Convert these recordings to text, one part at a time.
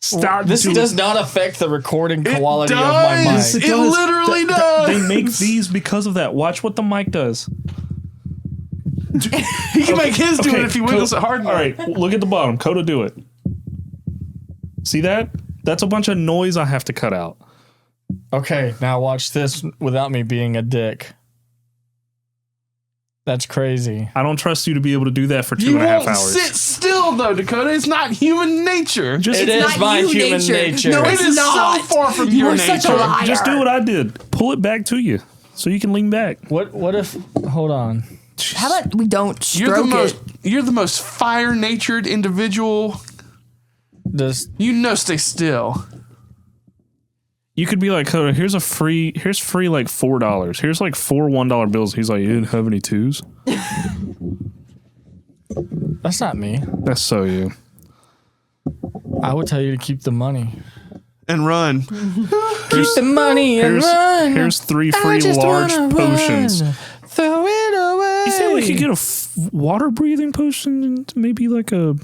Stop. This does not affect the recording quality of my mic. Yes, It literally does. They make these because of that. Watch what the mic does. He can make his do it if he wiggles it hard enough. All right, look at the bottom. Coda, do it. See that? That's a bunch of noise I have to cut out. Okay, now watch this without me being a dick. That's crazy. I don't trust you to be able to do that for You 2.5 won't hours. sit still, though, Dakota. It's not human nature. Just, It It's is not my you human nature. No, It it's is not. so far from You your are such a nature. liar. just do what I did. Pull it back to you so you can lean back. What if? Hold on. How about we don't stroke You're the most fire-natured individual. Does Stay still. You could be like, Coda, here's free like $4. Here's like 4 $1 bills. He's like, you didn't have any twos? that's not me? That's so you. I would tell you to keep the money. And run. Keep the money and run. Here's 3 I free just large wanna potions. run. Throw it away. You think we could get a water breathing potion and maybe like a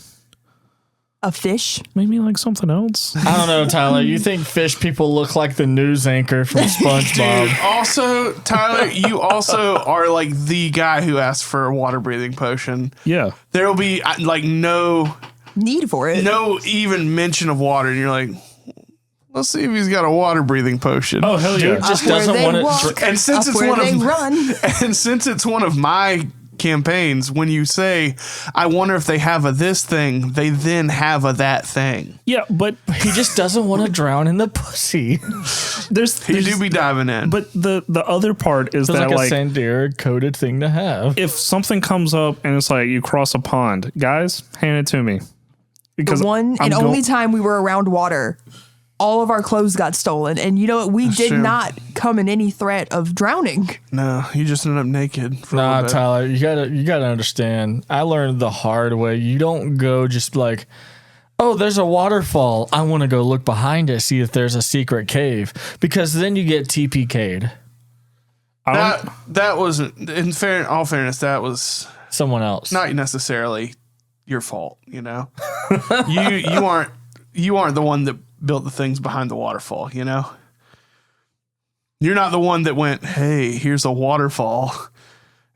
fish. maybe like something else? I don't know, Tyler. You think fish people look like the news anchor from SpongeBob? Dude, also, Tyler, you also are like the guy who asked for a water breathing potion. Yeah. There will be like no Need for it. even mention of water, and you're like, let's see if he's got a water breathing potion. Oh hell yeah. Dude just Up where doesn't they want walk, to. And since up it's where one they of run. and since it's one of my campaigns, when you say, I wonder if they have a this thing, they then have a that thing. Yeah, but He just doesn't want to drown in the pussy. there's You do be diving in. but the other part is It's that like like a Sandera coded thing to have. if something comes up and it's like you cross a pond, guys, hand it to me. Because The one I'm and only time we were around water, all of our clothes got stolen. And you know what? We did true. not come in any threat of drowning. No, you just ended up naked. For a Nah, little bit. Tyler, you gotta understand. I learned the hard way. You don't go just like, oh, there's a waterfall. I want to go look behind it, see if there's a secret cave, because then you get TPK'd. That was all fairness, that was Someone else. not necessarily your fault. You know, you aren't the one that built the things behind the waterfall. You know, you're not the one that went, hey, here's a waterfall,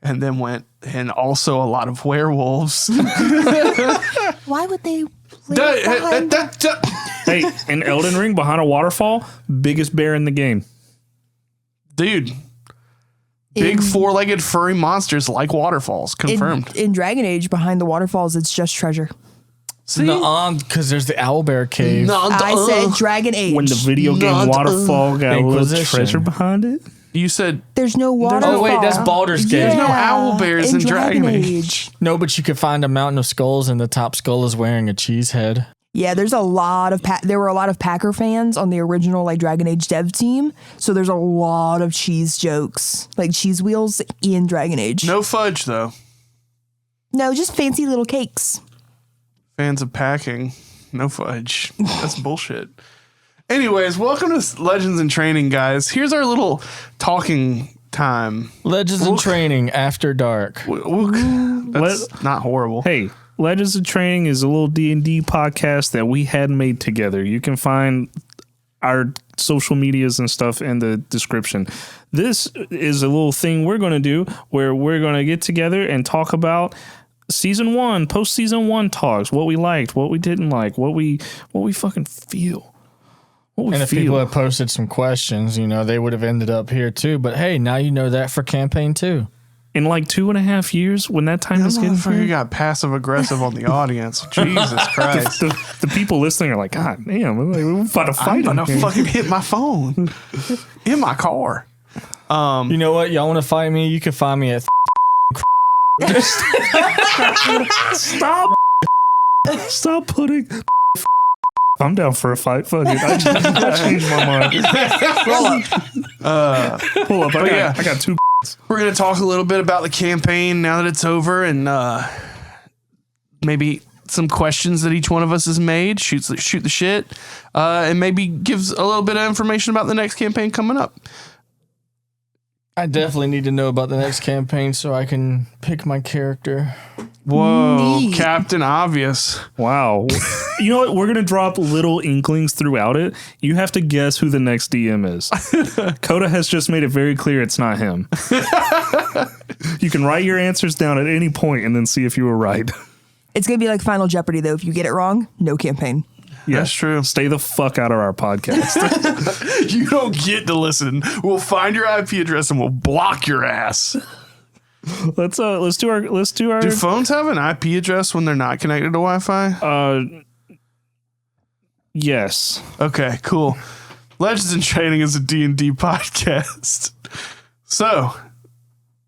and then went, and also a lot of werewolves. Why would they live behind hey, in Elden Ring behind a waterfall, biggest bear in the game. Dude, big in- four-legged furry monsters like waterfalls. Confirmed. In Dragon Age, behind the waterfalls, it's just treasure. See? Because there's the Owlbear cave. I said Dragon Age. When the video game Waterfall got a little Inquisition. treasure behind it. You said There's no waterfall. Oh, wait, that's Baldur's Gate. There's no owl bears in Dragon Age. No, but you could find a mountain of skulls, and the top skull is wearing a cheese head. Yeah, there's a lot of there were a lot of Packer fans on the original like Dragon Age dev team, so there's a lot of cheese jokes, like cheese wheels in Dragon Age. no fudge, though. No, just fancy little cakes. Fans of packing, no fudge. That's bullshit. Anyways, welcome to Legends in Training, guys. Here's our little talking time. Legends in Training After Dark. That's not horrible. Hey, Legends of Training is a little D&D podcast that we had made together. You can find our social medias and stuff in the description. This is a little thing we're going to do where we're going to get together and talk about season 1, post season 1 talks, what we liked, what we didn't like, what we fucking feel. And if people have posted some questions, they would have ended up here too. But hey, now you know that for campaign 2. In like 2.5 years, when that time is getting You here, got passive aggressive on the audience. Jesus Christ. the people listening are like, God damn, we're about to fight. I'm gonna fucking hit my phone in my car. You know what? Y'all want to fight me? You can find me at Stop putting. I'm down for a fight. Fuck it. I changed my mind. Pull up. I got 2. We're going to talk a little bit about the campaign now that it's over, and maybe some questions that each one of us has made, shoot the shit, and maybe gives a little bit of information about the next campaign coming up. I definitely need to know about the next campaign so I can pick my character. Whoa, Neat. Captain Obvious. Wow. You know what? We're going to drop little inklings throughout it. You have to guess who the next DM is. Coda has just made it very clear it's not him. You can write your answers down at any point and then see if you were right. It's going to be like Final Jeopardy, though. If you get it wrong, no campaign. Yeah. That's true. Stay the fuck out of our podcast. You don't get to listen. We'll find your IP address and we'll block your ass. Let's do our Do phones have an IP address when they're not connected to Wi-Fi? Yes. Okay, cool. Legends in Training is a D&D podcast. So,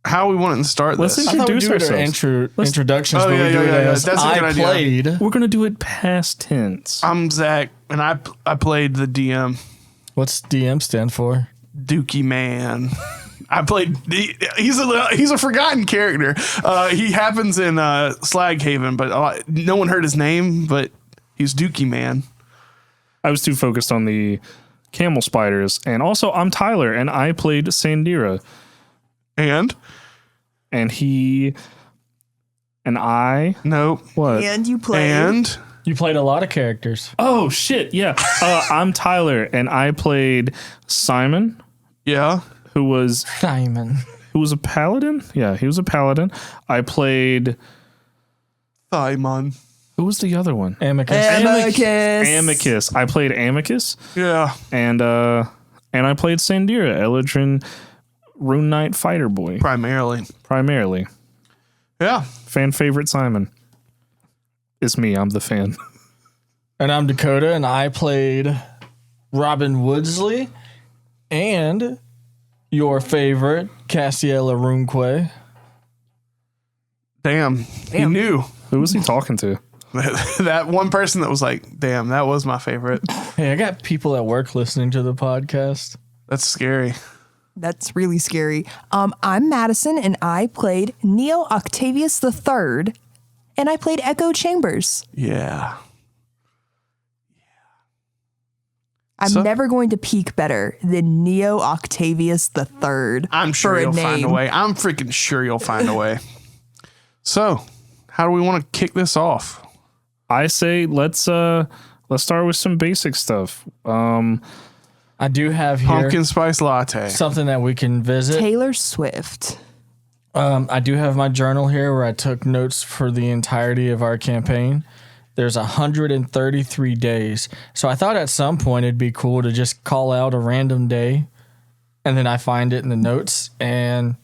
how we want to start Let's this? I thought we introduce do it our ourselves. introductions, Oh, but yeah, we do yeah, it yeah, as that's a good I idea. played. We're going to do it past tense. I'm Zach, and I played the DM, What's DM stand for? Dookie Man. I played. He's a forgotten character. He happens in Slaghaven, but no one heard his name. But he's Dookie Man. I was too focused on the camel spiders. And also, I'm Tyler, and I played Sandira. And I. nope. What? And you play. And You played a lot of characters. Oh, shit. Yeah. I'm Tyler, and I played Simon, yeah, who was Simon. a paladin. Yeah, he was a paladin. I played. Thymon. Who was the other one? Amicus. Amicus. I played Amicus, Yeah. and I played Sandira, Eladrin, Rune Knight Fighter Boy, primarily. Yeah. Fan favorite Simon. It's me. I'm the fan. And I'm Dakota, and I played Robin Woodsley and your favorite, Cassiela Runque. Damn. He knew. Who was he talking to? That one person that was like, damn, that was my favorite. Hey, I got people at work listening to the podcast. That's scary. That's really scary. I'm Madison, and I played Neo Octavius III, and I played Echo Chambers. Yeah. I'm never going to peak better than Neo Octavius III. I'm sure for you'll find a name. way. I'm freaking sure you'll find a way. So, how do we want to kick this off? I say let's start with some basic stuff. I do have here Pumpkin spice latte. something that we can visit. Taylor Swift. I do have my journal here where I took notes for the entirety of our campaign. There's 133 days. So I thought at some point it'd be cool to just call out a random day and then I find it in the notes and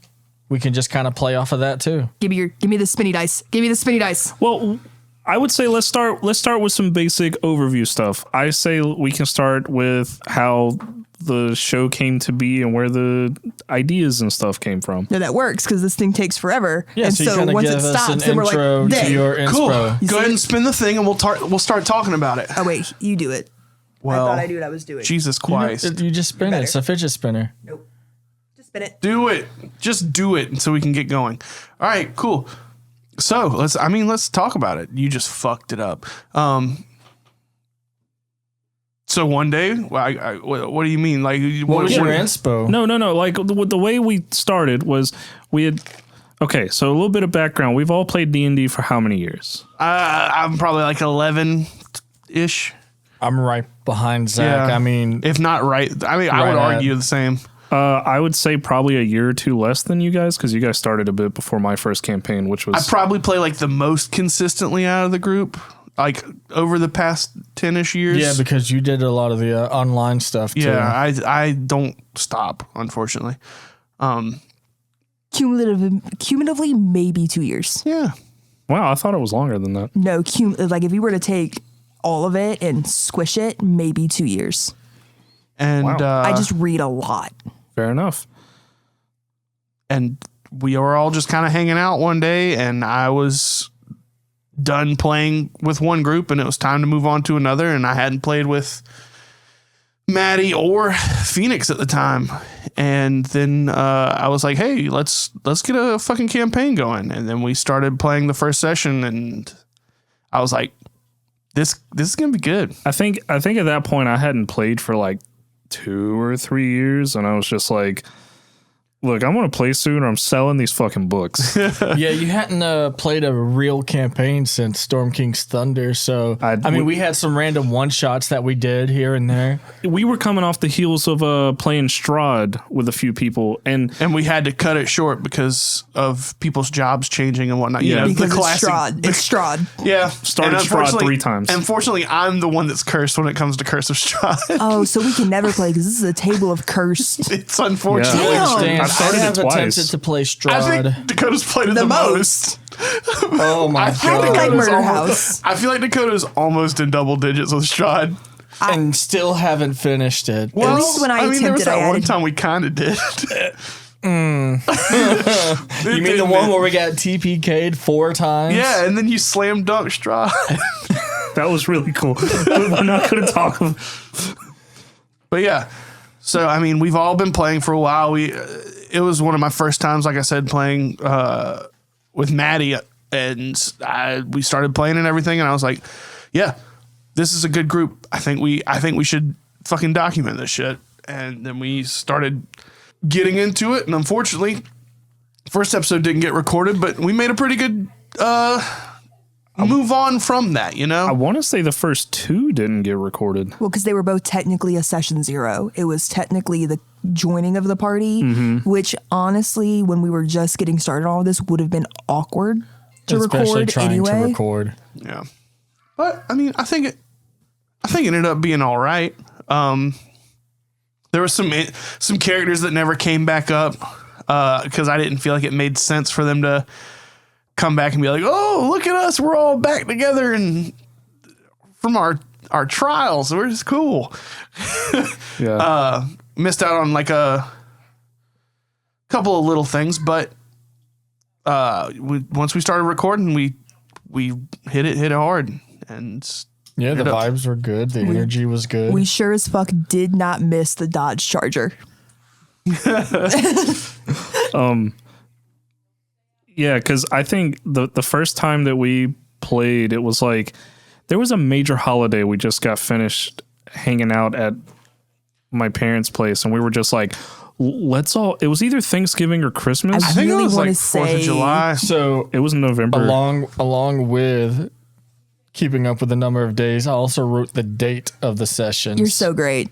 we can just kind of play off of that too. Give me the spinny dice. Give me the spinny dice. Well, I would say let's start with some basic overview stuff. I say we can start with how the show came to be and where the ideas and stuff came from. No, that works because this thing takes forever. Yeah, and so you kind of give us an intro to your Cool. inspo. Go ahead and spin the thing and we'll start talking about it. Oh wait, you do it. Well, I thought I knew what I was doing. Jesus Christ. You just spin it. It's a fidget spinner. Nope. Just spin it. Do it. Just do it so we can get going. All right, cool. So let's talk about it. You just fucked it up. So one day, what do you mean? Like, What was your inspo? No. Like the way we started was we had. Okay, so a little bit of background. We've all played D&D for how many years? I'm probably like 11-ish. I'm right behind Zach. Yeah. I mean, If not right. I mean, I would Right at- argue the same. I would say probably a year or two less than you guys because you guys started a bit before my first campaign, which was I probably play like the most consistently out of the group, like over the past 10-ish years. yeah, because you did a lot of the online stuff too. Yeah, I don't stop, unfortunately. Cumulatively, maybe 2 years. Yeah. wow. I thought it was longer than that. No, like if you were to take all of it and squish it, maybe 2 years. And Wow. I just read a lot. Fair enough. and we were all just kind of hanging out one day, and I was done playing with one group and it was time to move on to another, and I hadn't played with Maddie or Phoenix at the time. And then I was like, hey, let's get a fucking campaign going. And then we started playing the first session, and I was like, this is gonna be good. I think at that point I hadn't played for like 2 or 3 years, and I was just like, Look, I want to play soon or I'm selling these fucking books. Yeah, you hadn't played a real campaign since Storm King's Thunder, so I mean, we had some random one-shots that we did here and there. We were coming off the heels of playing Strahd with a few people, and we had to cut it short because of people's jobs changing and whatnot. You know, because the classic. it's Strahd. Yeah, started and Strahd 3 times. Unfortunately, I'm the one that's cursed when it comes to Curse of Strahd. Oh, so we can never play because this is a table of cursed. It's unfortunate. Yeah. I started it have twice. attempted to play Strahd. I think Dakota's played it the most. Oh my How god! did like Murder almost, House? I feel like Dakota's almost in double digits with Strahd. And still haven't finished it. Well, At least when I there was attempted, that I one added- time we kind of did. You mean the one where we got TPK'd 4 times? Yeah, and then you slam dunk Strahd. that was really cool. We're not going to talk about. But yeah, so I mean, we've all been playing for a while. It was one of my first times, like I said, playing with Maddie, and we started playing and everything, and I was like, yeah, this is a good group. I think we should fucking document this shit. And then we started getting into it, and unfortunately, first episode didn't get recorded, but we made a pretty good move on from that, you know? I want to say the first 2 didn't get recorded. Well, because they were both technically a session 0. It was technically the joining of the party, which honestly, when we were just getting started on all this, would have been awkward to Especially record trying anyway. to record. Yeah. But I mean, I think it ended up being all right. There was some characters that never came back up because I didn't feel like it made sense for them to come back and be like, "Oh, look at us, we're all back together and from our trials, we're just cool." Yeah. Missed out on like a couple of little things, but once we started recording, we hit it hard, and Yeah, the vibes were good. The energy was good. We sure as fuck did not miss the Dodge Charger. Yeah, because I think the first time that we played, it was like there was a major holiday. We just got finished hanging out at my parents' place, and we were just like, let's all. It was either Thanksgiving or Christmas. I think really it was like wanna 4th of say- July. So It was in November. along with keeping up with the number of days, I also wrote the date of the sessions. You're so great.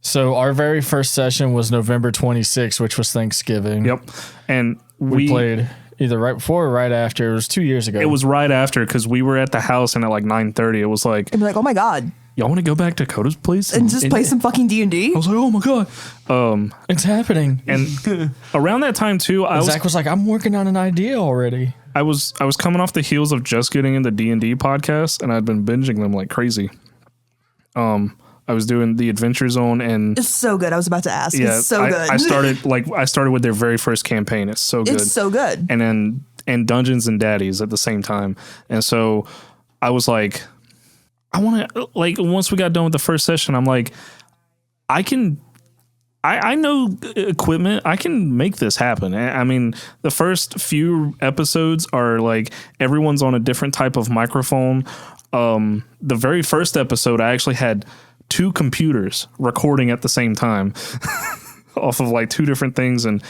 So our very first session was November 26th, which was Thanksgiving. Yep. And We played either right before or right after. It was 2 years ago. It was right after because we were at the house, and at like 9:30, it was like, And be like, oh my God. y'all want to go back to Coda's place And just play some fucking D&D? I was like, oh my god. It's happening. And around that time too, Zach was like, I'm working on an idea already. I was coming off the heels of just getting into D&D podcasts, and I'd been binging them like crazy. I was doing the Adventure Zone, and It's so good. I was about to ask. It's so good. I started with their very first campaign. It's so good. It's so good. And Dungeons and Daddies at the same time. And so I was like, I want to, like, once we got done with the first session, I'm like, I know equipment. I can make this happen. I mean, the first few episodes are like everyone's on a different type of microphone. The very first episode, I actually had 2 computers recording at the same time off of like 2 different things. And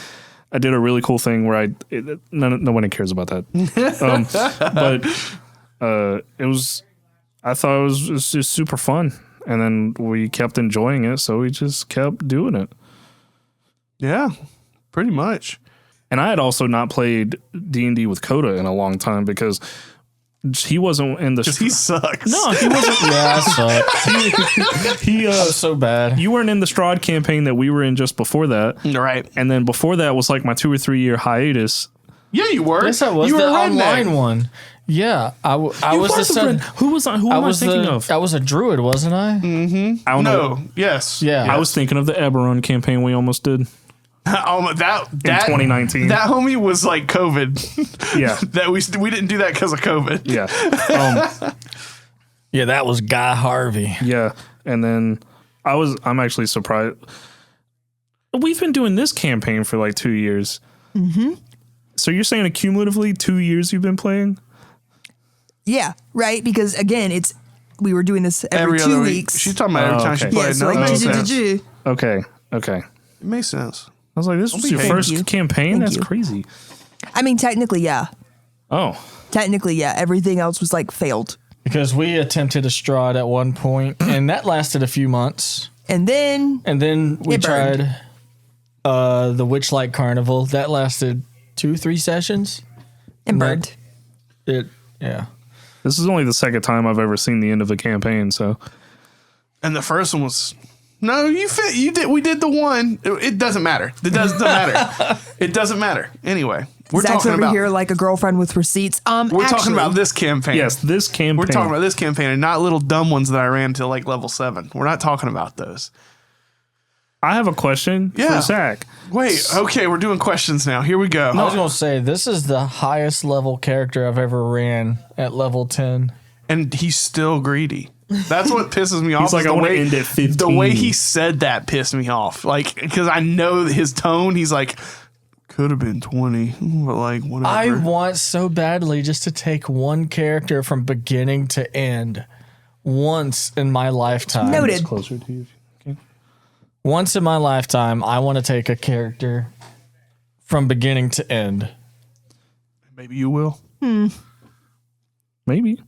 I did a really cool thing where nobody cares about that. But I thought it was just super fun. And then we kept enjoying it. So we just kept doing it. Yeah, pretty much. And I had also not played D&D with Coda in a long time because he wasn't in the. Because he sucks. No, he wasn't. Yeah, I suck. He I'm so bad. You weren't in the Strahd campaign that we were in just before that, Right. and then before that was like my 2 or 3 year hiatus. Yeah, you were. Yes, I was. You The were online one. Yeah, I was the son. Who was I? Who am I thinking of? I was a druid, wasn't I? I don't No. know. Yes. Yeah. I was thinking of the Eberron campaign we almost did That in 2019. That homie was like COVID. Yeah. That we didn't do that because of COVID. Yeah. Yeah, that was Guy Harvey. Yeah. And then I'm actually surprised. We've been doing this campaign for like 2 years. Mm-hmm. So you're saying cumulatively 2 years you've been playing? Yeah, right. Because again, we were doing this every 2 other weeks. She's talking about every time she okay. played. Yeah, so No, like, it makes sense. Okay. It makes sense. I was like, this was your Thank first you. campaign? Thank That's you. crazy. I mean, technically, yeah. Oh. Technically, yeah. Everything else was like failed. Because we attempted a Strahd at one point, and that lasted a few months. And then And then we It burned. tried the Witchlight Carnival. That lasted 2-3 sessions. it burned. Yeah. This is only the second time I've ever seen the end of a campaign, so. And the first one was no, you did. We did the one. It doesn't matter. It doesn't matter. It doesn't matter. Anyway, we're Zach's talking over about here like a girlfriend with receipts. we're talking about this campaign. Yes, this campaign. We're talking about this campaign and not little dumb ones that I ran till like level 7. We're not talking about those. I have a question Yeah. for Zach. Wait, okay, we're doing questions now. Here we go. I was going to say, this is the highest level character I've ever ran at level 10. And he's still greedy. That's what pisses me off. He's like, is I the want to way- end at 15. The way he said that pissed me off. Like, because I know his tone. He's like, could have been 20, but like, whatever. I want so badly just to take one character from beginning to end once in my lifetime. Noted. Closer to you. Okay. Once in my lifetime, I want to take a character from beginning to end. Maybe you will. Maybe.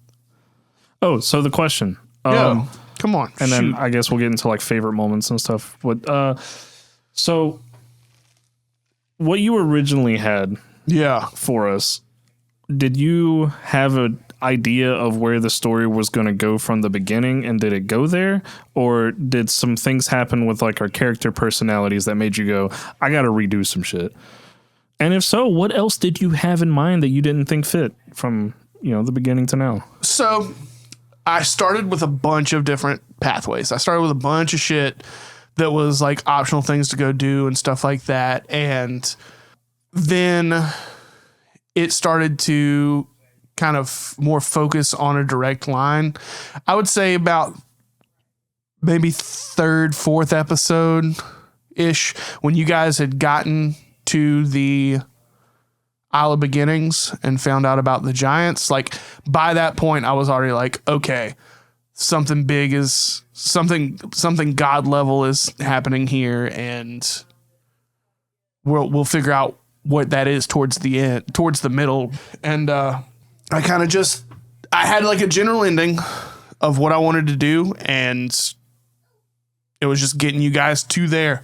Oh, so the question. Yeah. Come on. And then shoot. I guess we'll get into like favorite moments and stuff. But so what you originally had Yeah. for us, did you have an idea of where the story was going to go from the beginning, and did it go there, or did some things happen with like our character personalities that made you go, I got to redo some shit? And if so, what else did you have in mind that you didn't think fit from, the beginning to now? So I started with a bunch of different pathways. I started with a bunch of shit that was like optional things to go do and stuff like that. And then it started to kind of more focus on a direct line. I would say about maybe 3rd, 4th episode ish, when you guys had gotten to the Isle of Beginnings and found out about the giants. Like, by that point, I was already like, okay, something big is something God level is happening here, and we'll figure out what that is towards the end, towards the middle. And I kind of I had like a general ending of what I wanted to do, and it was just getting you guys to there.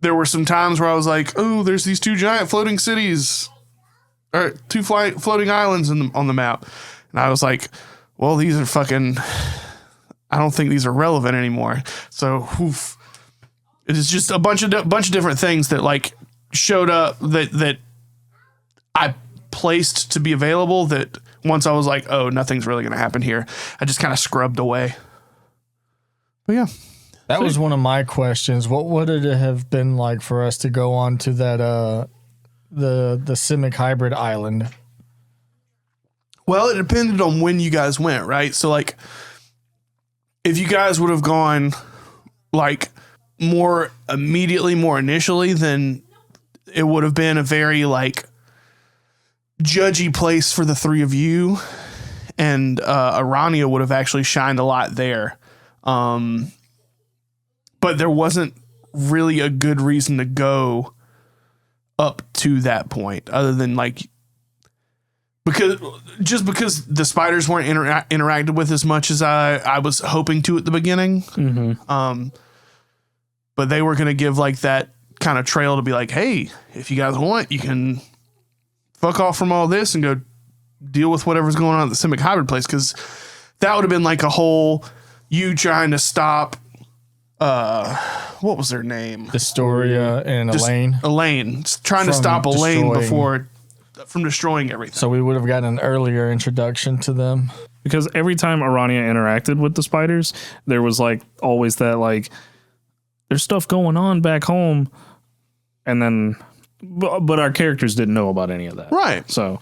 There were some times where I was like, oh, there's these 2 giant floating cities, or 2 floating islands on the map. And I was like, well, these are fucking, I don't think these are relevant anymore. So it is just a bunch of different things that like showed up that I placed to be available, that once I was like, oh, nothing's really going to happen here, I just kind of scrubbed away. But yeah. That was one of my questions. What would it have been like for us to go on to that the Simic hybrid island? Well, it depended on when you guys went, right? So like if you guys would have gone like more immediately, more initially, then it would have been a very like judgy place for the 3 of you, and Arania would have actually shined a lot there. But there wasn't really a good reason to go up to that point, other than like because the spiders weren't interacted with as much as I was hoping to at the beginning. Mm-hmm. But they were going to give like that kind of trail to be like, hey, if you guys want, you can fuck off from all this and go deal with whatever's going on at the Simic hybrid place. Because that would have been like a whole you trying to stop. What was their name? Historia and Elaine. Elaine. Trying to From stop Elaine destroying- from destroying everything. So we would have gotten an earlier introduction to them. Because every time Arania interacted with the spiders, there was like always that like, there's stuff going on back home, and then, but our characters didn't know about any of that, Right. So,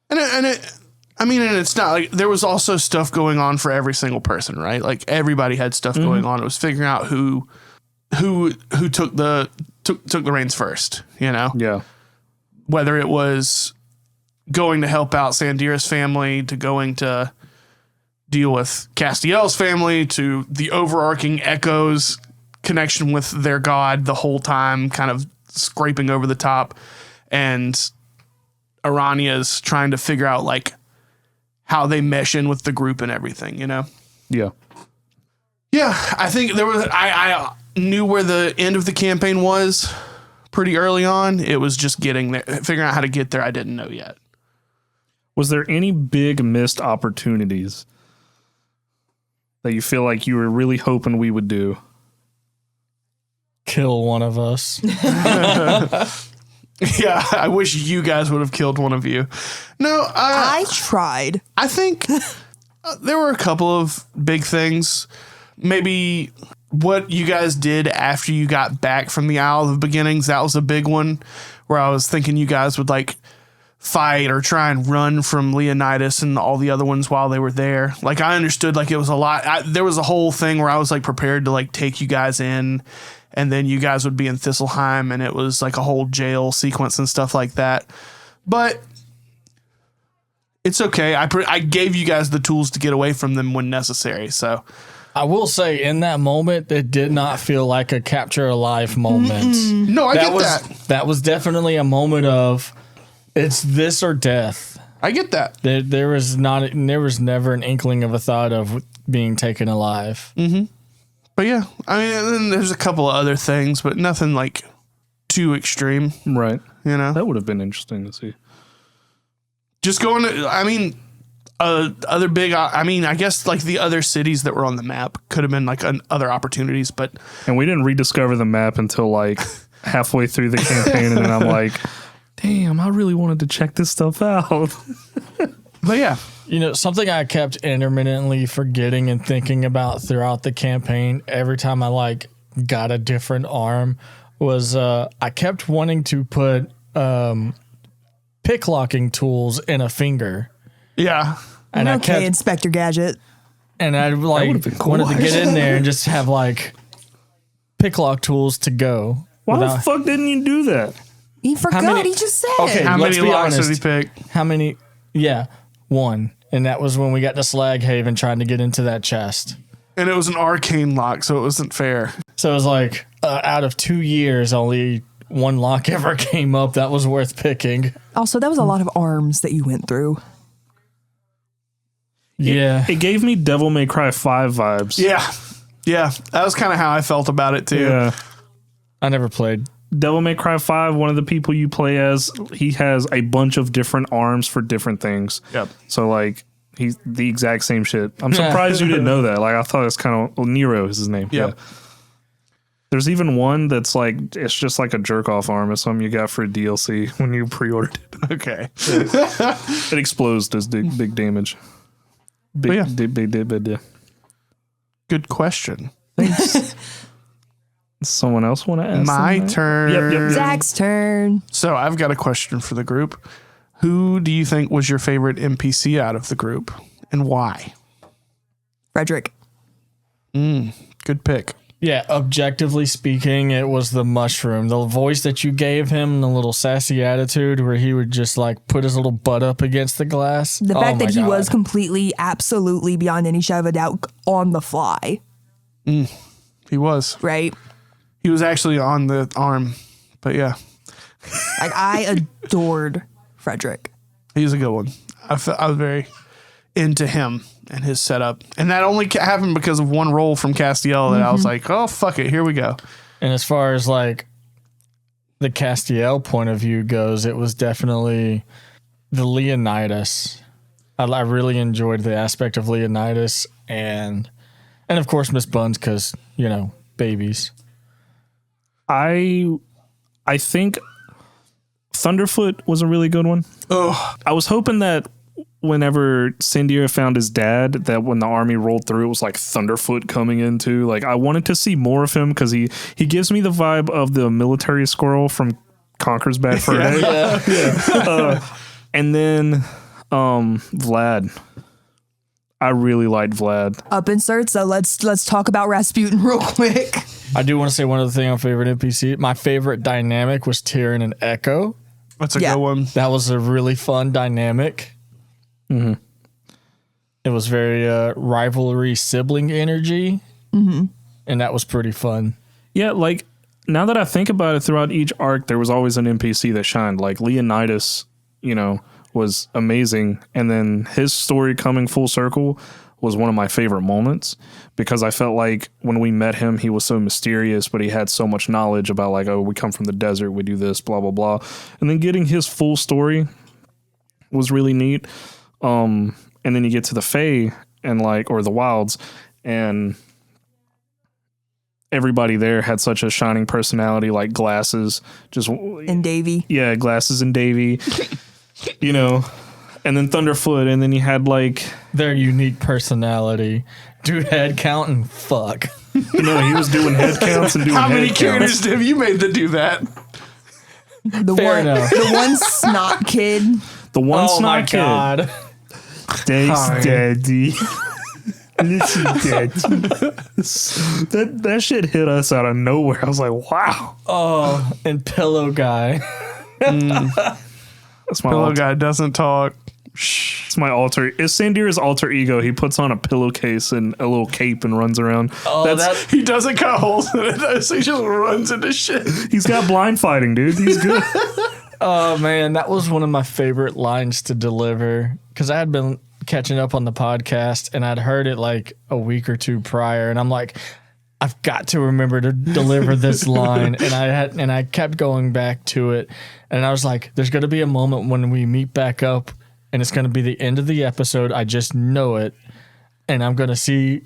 And it's not like there was also stuff going on for every single person, right? Like everybody had stuff going on. It was figuring out who took the reins first, yeah, whether it was going to help out Sandira's family, to going to deal with Castiel's family, to the overarching Echoes connection with their god the whole time, kind of scraping over the top, and Arania's trying to figure out like how they mesh in with the group and everything, you know? Yeah. Yeah, I think I knew where the end of the campaign was pretty early on. It was just getting there, figuring out how to get there. I didn't know yet. Was there any big missed opportunities that you feel like you were really hoping we would do? Kill one of us. Yeah, I wish you guys would have killed one of you. No, I tried. I think there were a couple of big things. Maybe what you guys did after you got back from the Isle of Beginnings, that was a big one, where I was thinking you guys would like fight or try and run from Leonidas and all the other ones while they were there. Like I understood like it was a lot. There was a whole thing where I was like prepared to like take you guys in, and then you guys would be in Thistleheim, and it was like a whole jail sequence and stuff like that. But it's okay. I gave you guys the tools to get away from them when necessary. So I will say, in that moment, it did not feel like a capture alive moment. no, I get that. That was definitely a moment of it's this or death. I get that. There was never an inkling of a thought of being taken alive. But yeah, I mean, and then there's a couple of other things, but nothing like too extreme, Right. you know? That would have been interesting to see. Just going to, I mean, other big, I mean, I guess like the other cities that were on the map could have been like other opportunities, but And we didn't rediscover the map until like halfway through the campaign, and then I'm like, damn, I really wanted to check this stuff out. but yeah, You know, something I kept intermittently forgetting and thinking about throughout the campaign every time I like got a different arm was I kept wanting to put pick locking tools in a finger. yeah. And I Okay, kept Inspector Gadget. and I like would've been cool. wanted to get in there and just have like pick lock tools to go. Why without- the fuck didn't you do that? He forgot. many- He just said. Okay. How Let's many be locks did he honest. pick? How many? Yeah, one. And that was when we got to Slaghaven trying to get into that chest. And it was an arcane lock, so it wasn't fair. So it was like out of 2 years, only one lock ever came up that was worth picking. Also, that was a lot of arms that you went through. Yeah. It gave me Devil May Cry 5 vibes. Yeah. Yeah. That was kind of how I felt about it too. Yeah. I never played. Devil May Cry 5, one of the people you play as, he has a bunch of different arms for different things. Yep. So, like, he's the exact same shit. I'm surprised you didn't know that. Like, I thought it's kind of... Well, Nero is his name. Yep. Yeah. There's even one that's like... It's just like a jerk-off arm. It's something you got for a DLC when you pre-ordered it. Okay. It explodes, does big damage. Big, yeah. big. Good question. Thanks. Someone else want to ask? My them that? turn. Yep. Zach's turn. So I've got a question for the group. Who do you think was your favorite NPC out of the group and why? Frederick. Good pick. Yeah, objectively speaking, it was the mushroom. The voice that you gave him, the little sassy attitude where he would just like put his little butt up against the glass. The Oh fact my that he God. was completely, absolutely, beyond any shadow of a doubt, on the fly, He was. right? He was actually on the arm. But yeah, Like, I adored Frederick. he's a good one. I was very into him and his setup. And that only happened because of one roll from Castiel that I was like, oh, fuck it. Here we go. And as far as like the Castiel point of view goes, it was definitely the Leonidas. I really enjoyed the aspect of Leonidas and of course Miss Buns because, you know, babies. I think Thunderfoot was a really good one. Oh, I was hoping that whenever Cindia found his dad, that when the army rolled through, it was like Thunderfoot coming into. Like, I wanted to see more of him because he gives me the vibe of the military squirrel from Conker's Bad Fur Day. And then Vlad. I really liked Vlad. Up insert. So let's talk about Rasputin real quick. I do want to say one other thing on favorite NPC. My favorite dynamic was Tyrion and Echo. that's a Yeah. good one. That was a really fun dynamic. Mm-hmm. It was very rivalry sibling energy. And that was pretty fun. Yeah, like now that I think about it, throughout each arc, there was always an NPC that shined. Like Leonidas, was amazing. And then his story coming full circle was one of my favorite moments because I felt like when we met him, he was so mysterious, but he had so much knowledge about like, oh, we come from the desert, we do this, blah, blah, blah. And then getting his full story was really neat. And then you get to the Fae or the Wilds, and everybody there had such a shining personality, like Glasses, And Davy. Yeah, Glasses and Davy, and then Thunderfoot, and then you had like their unique personality. Do head count and fuck. he was doing head counts and doing How many head characters counts. have you made that do that? The one snot kid. The one Oh my snot kid. god. Thanks, Hi. Daddy. Listen, Daddy. That shit hit us out of nowhere. I was like, wow. Oh, and Pillow Guy. That's my Pillow guy doesn't talk. It's my alter. It's Sandira's alter ego. He puts on a pillowcase and a little cape and runs around. Oh, He doesn't cut holes in it, so he just runs into shit. He's got blind fighting, dude. He's good. oh man, that was one of my favorite lines to deliver because I had been catching up on the podcast and I'd heard it like a week or two prior, and I'm like, I've got to remember to deliver this line, and I kept going back to it, and I was like, there's going to be a moment when we meet back up, and it's going to be the end of the episode. I just know it, and I'm going to see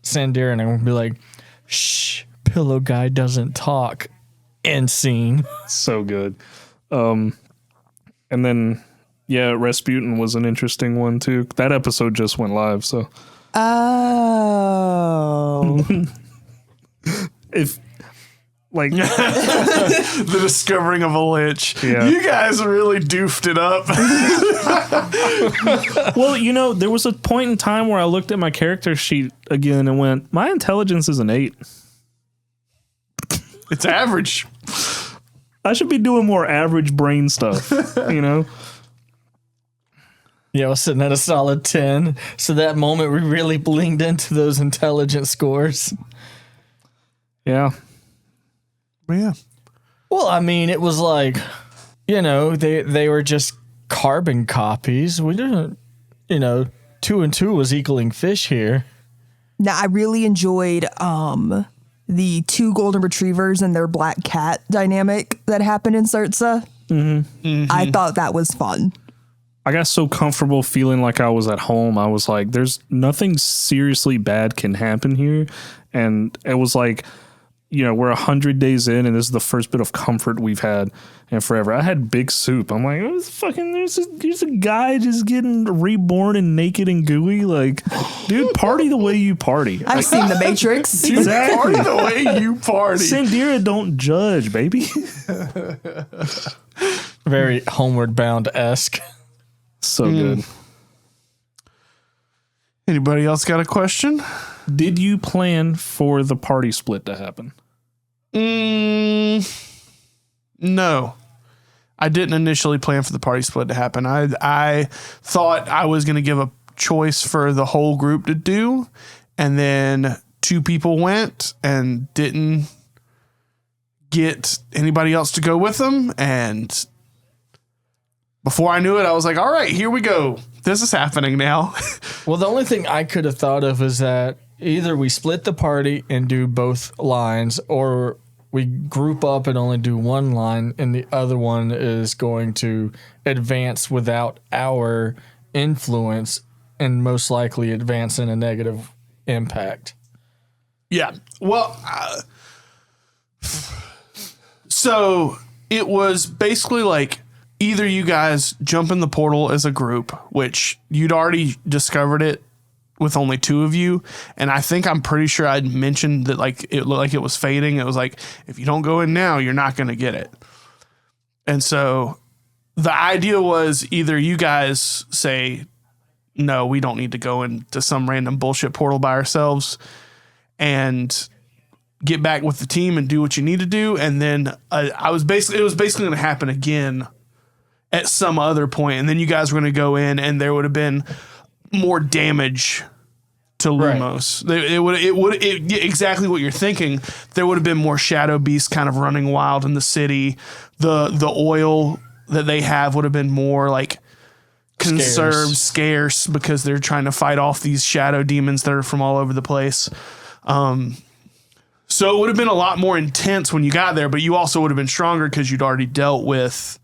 Sandira, and I'm going to be like, shh, Pillow Guy doesn't talk. End scene. So good. And then, yeah, Rasputin was an interesting one too. That episode just went live, so. Oh. If like The discovering of a lich. Yeah. You guys really doofed it up. well, there was a point in time where I looked at my character sheet again and went, my intelligence is an 8. It's average. I should be doing more average brain stuff, Yeah, I was sitting at a solid 10. So that moment we really leaned into those intelligence scores. Yeah. Yeah. Well, I mean, it was like, they were just carbon copies. We didn't, 2 and 2 was equaling fish here. Now, I really enjoyed the 2 golden retrievers and their black cat dynamic that happened in Certsa. Mm-hmm. I thought that was fun. I got so comfortable feeling like I was at home. I was like, there's nothing seriously bad can happen here. And it was like, we're 100 days in and this is the first bit of comfort we've had in forever. I had big soup. I'm like, there's a guy just getting reborn and naked and gooey. Like, dude, party the way you party. I've seen The Matrix. Exactly. Party the way you party. Sandira don't judge, baby. Very Homeward Bound-esque. So good. Anybody else got a question? Did you plan for the party split to happen? No. I didn't initially plan for the party split to happen. I thought I was going to give a choice for the whole group to do, and then 2 people went and didn't get anybody else to go with them, and before I knew it, I was like, all right, here we go. This is happening now. Well, the only thing I could have thought of is that either we split the party and do both lines, or we group up and only do one line, and the other one is going to advance without our influence and most likely advance in a negative impact. Yeah. Well, so it was basically like either you guys jump in the portal as a group, which you'd already discovered it with only 2 of you. And I'm pretty sure I'd mentioned that like it looked like it was fading. It was like, if you don't go in now, you're not going to get it. And so the idea was either you guys say, no, we don't need to go into some random bullshit portal by ourselves and get back with the team and do what you need to do. And then it was basically going to happen again at some other point. And then you guys were going to go in and there would have been more damage to Lumos. Exactly what you're thinking. There would have been more shadow beasts kind of running wild in the city. The oil that they have would have been more like conserved, scarce, because they're trying to fight off these shadow demons that are from all over the place. So it would have been a lot more intense when you got there, but you also would have been stronger because you'd already dealt with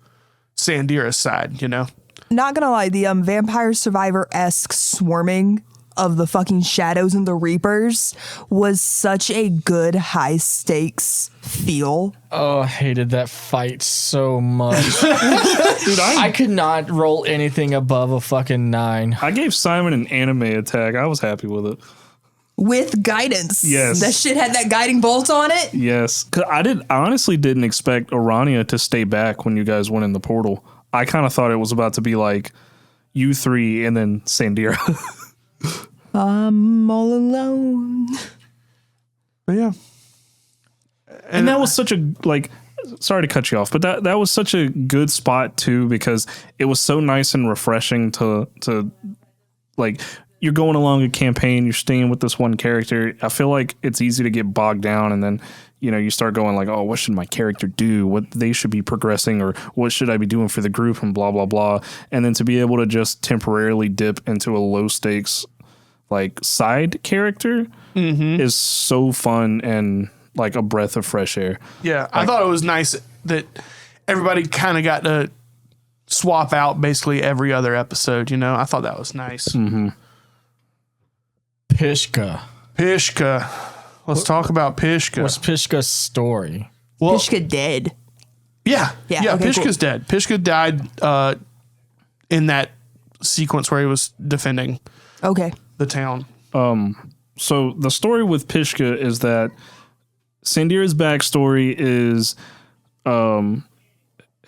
Sandira's side, you know? Not gonna lie, the Vampire Survivor-esque swarming of the fucking shadows and the reapers was such a good high stakes feel. Oh, I hated that fight so much. Dude, I could not roll anything above a fucking 9. I gave Simon an anime attack. I was happy with it. With guidance. Yes. That shit had that guiding bolt on it. Yes. 'Cause I honestly didn't expect Orania to stay back when you guys went in the portal. I kind of thought it was about to be like you three and then Sandira. I'm all alone. But yeah. And that was such a, like, sorry to cut you off, but that was such a good spot too, because it was so nice and refreshing to like, you're going along a campaign, you're staying with this one character. I feel like it's easy to get bogged down, and then, you know, you start going like, oh, what should my character do? What they should be progressing, or what should I be doing for the group, and blah, blah, blah. And then to be able to just temporarily dip into a low stakes, like, side character is so fun and like a breath of fresh air. Yeah, I thought it was nice that everybody kind of got to swap out basically every other episode, you know? I thought that was nice. Mm-hmm. Pishka. Let's talk about Pishka. What's Pishka's story? Well, Pishka dead. Yeah, okay, Pishka's cool. dead. Pishka died in that sequence where he was defending Okay. the town. So the story with Pishka is that Sandira's backstory is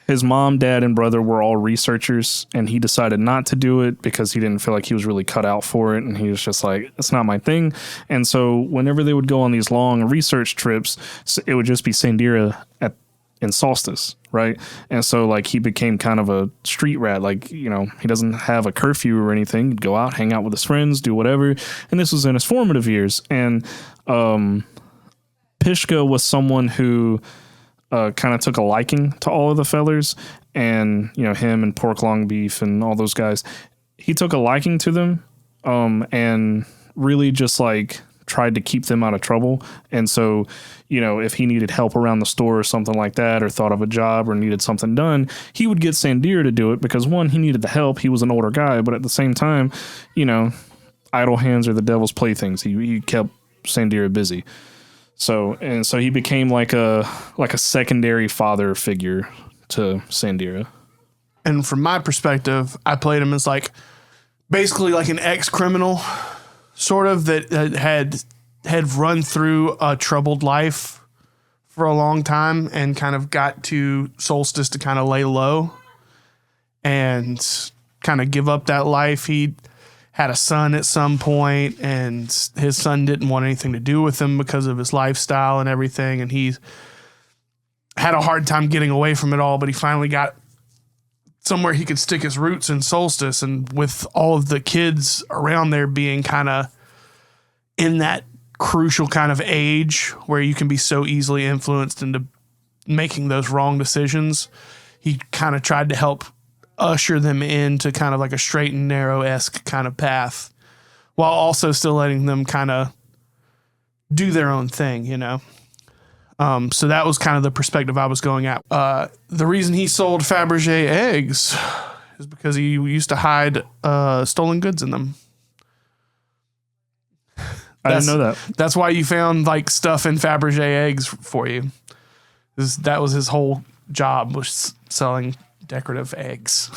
his mom, dad, and brother were all researchers, and he decided not to do it because he didn't feel like he was really cut out for it, and he was just like, it's not my thing. And so whenever they would go on these long research trips, it would just be Sandira in Solstice, right? And so like he became kind of a street rat, like, you know, he doesn't have a curfew or anything. He'd go out, hang out with his friends, do whatever. And this was in his formative years. And Pishka was someone who kind of took a liking to all of the fellers, and, you know, him and Pork Long Beef and all those guys. He took a liking to them and really just like tried to keep them out of trouble. And so, you know, if he needed help around the store or something like that, or thought of a job or needed something done, he would get Sandira to do it because, one, he needed the help. He was an older guy, but at the same time, you know, idle hands are the devil's playthings. He kept Sandira busy. So he became like a secondary father figure to Sandira. And from my perspective, I played him as like basically like an ex-criminal, sort of, that had run through a troubled life for a long time and kind of got to Solstice to kind of lay low and kind of give up that life. He had a son at some point, and his son didn't want anything to do with him because of his lifestyle and everything. And he had a hard time getting away from it all, but he finally got somewhere he could stick his roots in Solstice. And with all of the kids around there being kind of in that crucial kind of age where you can be so easily influenced into making those wrong decisions, he kind of tried to help usher them into kind of like a straight and narrow-esque kind of path, while also still letting them kind of do their own thing, you know? So that was kind of the perspective I was going at. The reason he sold Fabergé eggs is because he used to hide stolen goods in them. I didn't know that. That's why you found like stuff in Fabergé eggs for you. That was his whole job, was selling decorative eggs.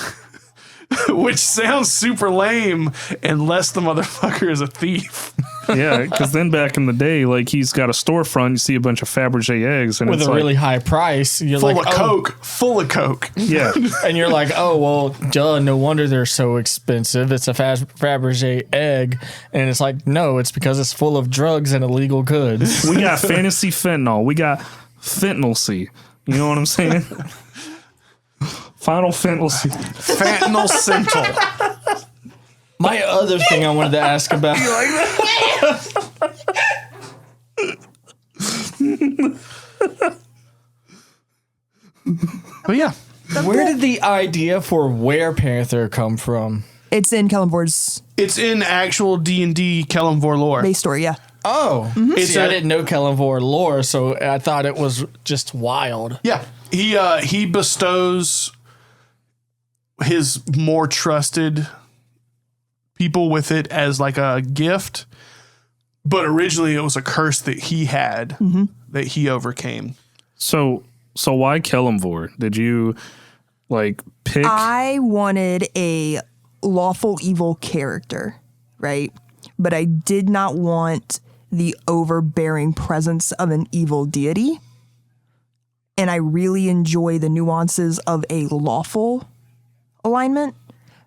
Which sounds super lame unless the motherfucker is a thief. Yeah, because then back in the day, like, he's got a storefront, you see a bunch of Fabergé eggs, and With it's a like, really high price. You're Full like, of oh. Coke. Full of Coke. yeah, And you're like, oh, well, duh, no wonder they're so expensive. It's a Fabergé egg. And it's like, no, it's because it's full of drugs and illegal goods. we got fantasy fentanyl, we got fentanyl C. You know what I'm saying? Final fentanyl C. Fentanyl Central. My other thing I wanted to ask about. But yeah, Where did the idea for Werepanther come from? It's in Kellenvor's it's in actual D&D Kellenvor lore. base story, yeah. Oh, It's I a- didn't know Kellenvor lore, so I thought it was just wild. Yeah, he bestows his more trusted people with it as like a gift, but originally it was a curse that he had that he overcame. So why Kellenvor? Did you like pick? I wanted a lawful evil character, right? But I did not want the overbearing presence of an evil deity. And I really enjoy the nuances of a lawful alignment.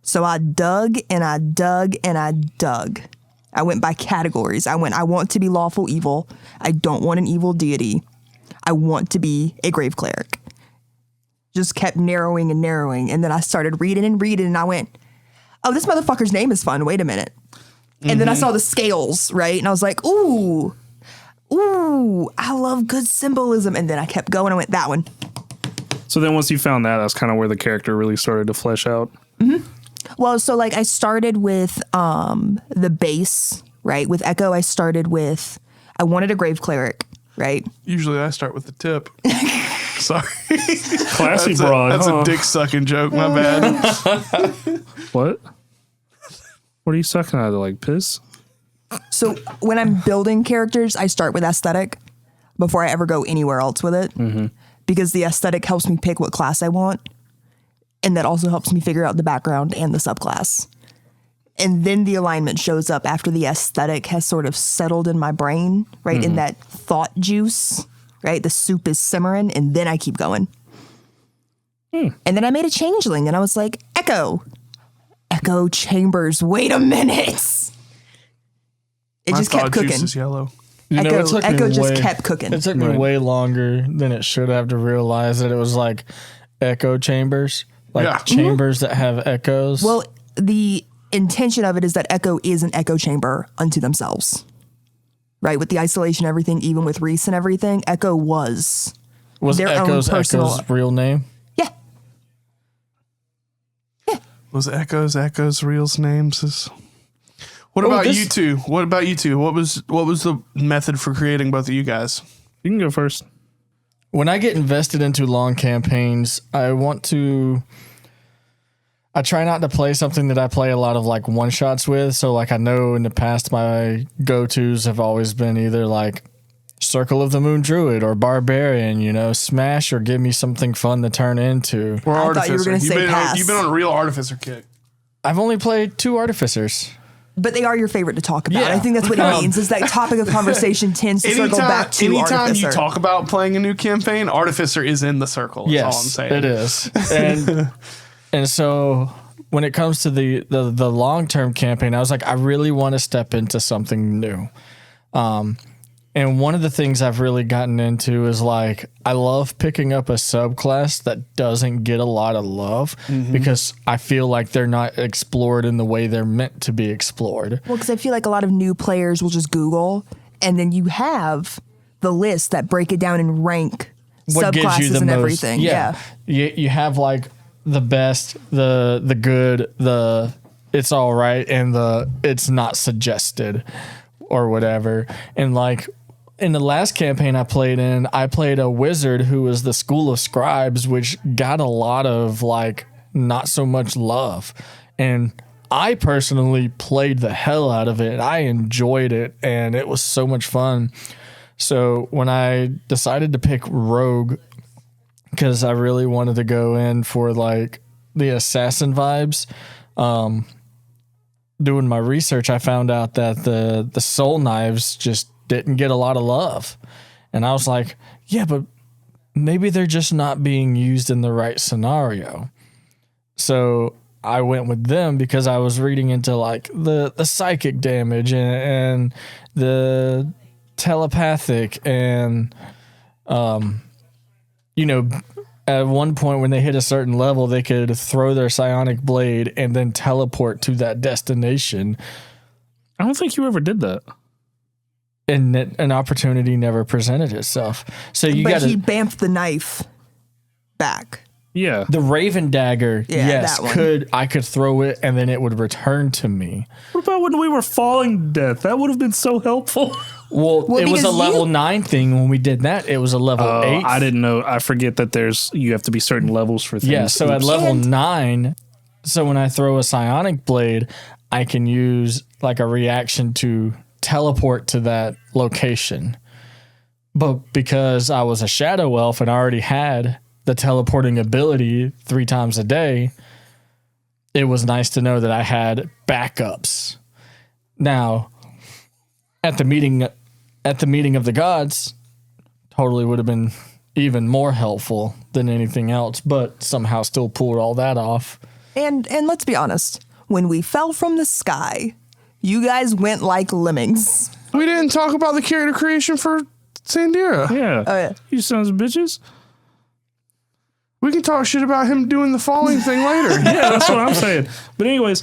So I dug and I dug and I dug. I went by categories. I want to be lawful evil. I don't want an evil deity. I want to be a grave cleric. Just kept narrowing and narrowing. And then I started reading and I went, oh, this motherfucker's name is fun. Wait a minute. And then I saw the scales, right? And I was like, ooh, I love good symbolism. And then I kept going. I went, that one. So then once you found that, that's kind of where the character really started to flesh out. Well, so like I started with the base, right? With Echo, I wanted a grave cleric, right? Usually I start with the tip. Sorry. Classy broad. That's huh? a dick sucking joke. My bad. What? What are you sucking out of? Like piss? So when I'm building characters, I start with aesthetic before I ever go anywhere else with it. Because the aesthetic helps me pick what class I want. And that also helps me figure out the background and the subclass. And then the alignment shows up after the aesthetic has sort of settled in my brain, right? In that thought juice, right? The soup is simmering, and then I keep going. And then I made a changeling, and I was like, Echo Chambers, wait a minute. It My just kept thought juice cooking. is yellow. You know, it took me Echo just way- kept cooking. It took me Right. way longer than it should have to realize that it was like echo chambers, like Yeah. chambers that have echoes. Well, the intention of it is that Echo is an echo chamber unto themselves, right? With the isolation, everything, even with Reese and everything, Echo was was their own Echo's personal- real name? yeah. Was Echo's real names? What Oh, about this- you two? What was the method for creating both of you guys? You can go first. When I get invested into long campaigns, I try not to play something that I play a lot of like one shots with. So like I know in the past my go-tos have always been either like Circle of the Moon Druid or Barbarian, you know, Smash or give me something fun to turn into. Or I thought you were gonna say pass. You've been on a real artificer kick. I've only played 2 Artificers. But they are your favorite to talk about. Yeah. I think that's what it means, is that topic of conversation tends to circle back to Anytime Artificer. you talk about playing a new campaign, Artificer is in the circle. That's all I'm Yes, saying. it is. And so when it comes to the long-term campaign, I was like, I really want to step into something new. And one of the things I've really gotten into is like, I love picking up a subclass that doesn't get a lot of love because I feel like they're not explored in the way they're meant to be explored. Well, because I feel like a lot of new players will just Google, and then you have the list that break it down and rank What gives subclasses you the and most? everything. Yeah. You have like the best, the good, the it's all right, and the it's not suggested or whatever. And like in the last campaign I played a wizard who was the School of Scribes, which got a lot of like not so much love. And I personally played the hell out of it. I enjoyed it, and it was so much fun. So when I decided to pick Rogue, because I really wanted to go in for like the assassin vibes, doing my research, I found out that the soul knives just didn't get a lot of love. And I was like, yeah, but maybe they're just not being used in the right scenario. So I went with them because I was reading into like the psychic damage and the telepathic and, you know, at one point when they hit a certain level, they could throw their psionic blade and then teleport to that destination. I don't think you ever did that. And an opportunity never presented itself. So you got he to bamfed the knife back. Yeah. the Raven dagger. Yeah, Yes, that one. I could throw it and then it would return to me. What about when we were falling to death? That would have been so helpful. Well, it was a because level 9 thing when we did that. It was a level 8. I didn't know. I forget that you have to be certain levels for things. Yeah, so at Oops. level 9, so when I throw a psionic blade, I can use like a reaction to teleport to that location. But because I was a shadow elf and I already had the teleporting ability 3 times a day, it was nice to know that I had backups. Now, at the meeting of the gods, totally would have been even more helpful than anything else, but somehow still pulled all that off. And let's be honest, when we fell from the sky, you guys went like lemmings. We didn't talk about the character creation for Sandira. Yeah. yeah. You sons of bitches. We can talk shit about him doing the falling thing later. Yeah, that's what I'm saying. But anyways,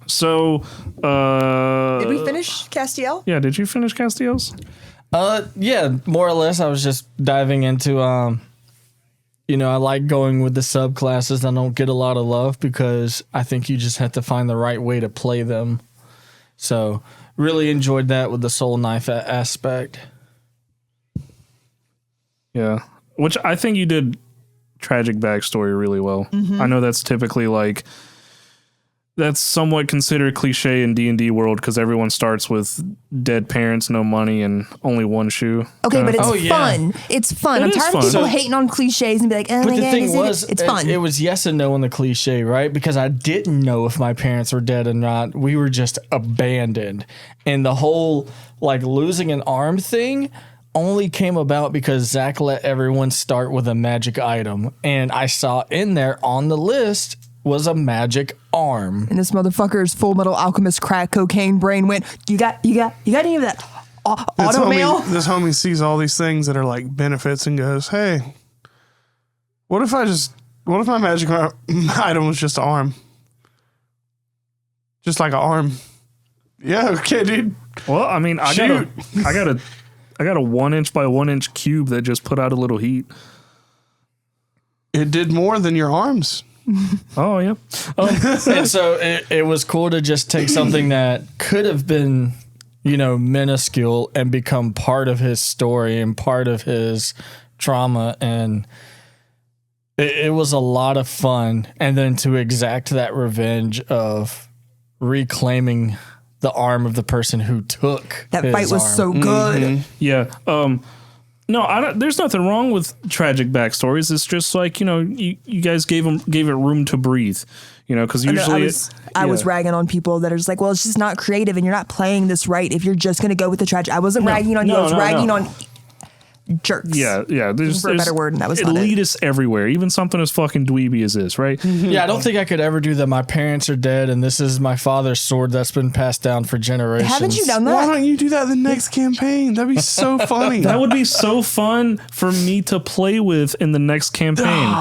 so Did we finish Castiel? yeah, did you finish Castiel's? Yeah, more or less. I was just diving into, I like going with the subclasses that don't get a lot of love because I think you just have to find the right way to play them. So really enjoyed that with the soul knife aspect. Yeah. Which I think you did tragic backstory really well. I know that's typically that's somewhat considered cliche in D&D world because everyone starts with dead parents, no money, and only one shoe. Okay, but it's Oh, yeah. fun. It's fun. I'm is tired fun. of people So- hating on cliches and be like, oh But my the god, thing isn't was, it's fun. it was yes and no on the cliche, right? Because I didn't know if my parents were dead or not. We were just abandoned. And the whole losing an arm thing only came about because Zach let everyone start with a magic item. And I saw in there on the list was a magic arm. And this motherfucker's Full Metal Alchemist crack cocaine brain went, you got any of that auto mail? This homie sees all these things that are like benefits and goes, hey, what if my magic item was just an arm? Just like an arm. Yeah, okay, dude. Well, I mean, I got a 1 inch by 1 inch cube that just put out a little heat. It did more than your arms. Oh yeah. And so it was cool to just take something that could have been, minuscule and become part of his story and part of his trauma. And it was a lot of fun. And then to exact that revenge of reclaiming the arm of the person who took That his fight was arm. so good. Yeah. No, there's nothing wrong with tragic backstories. It's just you guys gave it room to breathe, because usually I was ragging on people that are just like, well, it's just not creative and you're not playing this right if you're just going to go with the tragic. I wasn't ragging on you. I was ragging on jerks. Yeah. There's For a better word, and that was not it. elitists everywhere. Even something as fucking dweeby as this, right? Yeah, I don't think I could ever do that. My parents are dead, and this is my father's sword that's been passed down for generations. Haven't you done that? Why don't you do that in the next campaign? That'd be so funny. That would be so fun for me to play with in the next campaign.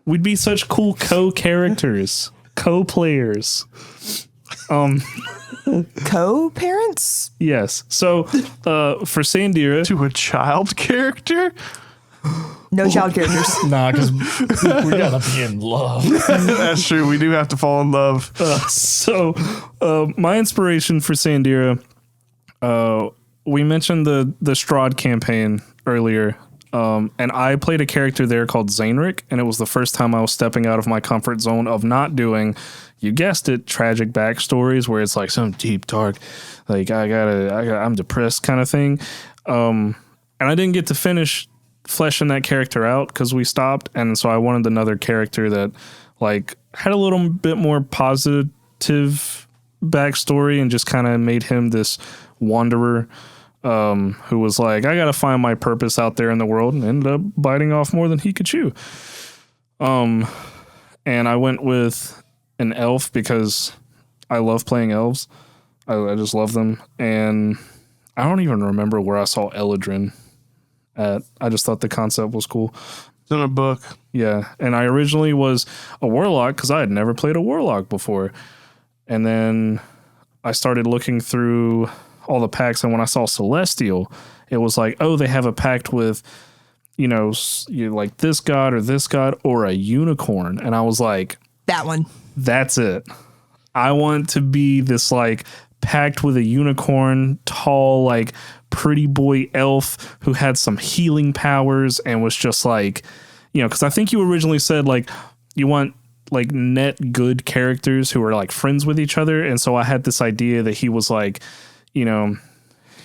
We'd be such cool co-characters, co-players. Co-parents? Yes. So for Sandira, to a child character? No child characters. Nah, because we gotta be in love. That's true. We do have to fall in love. my inspiration for Sandira, we mentioned the Strahd campaign earlier, and I played a character there called Zainric, and it was the first time I was stepping out of my comfort zone of not doing, you guessed it, tragic backstories where it's like some deep, dark, like I'm depressed kind of thing. And I didn't get to finish fleshing that character out because we stopped, and so I wanted another character that had a little bit more positive backstory and just kind of made him this wanderer who was like, I gotta find my purpose out there in the world, and ended up biting off more than he could chew. And I went with an elf because I love playing elves. I just love them, and I don't even remember where I saw Eladrin at. I just thought the concept was cool. It's in a book. Yeah, and I originally was a warlock because I had never played a warlock before. And then I started looking through all the packs, and when I saw Celestial, it was like, oh, they have a pact with, you like this god or a unicorn. And I was like, That one. that's it. I want to be this like packed with a unicorn, tall, like pretty boy elf who had some healing powers and was just like, because I think you originally said like you want like net good characters who are like friends with each other. And so I had this idea that he was like, he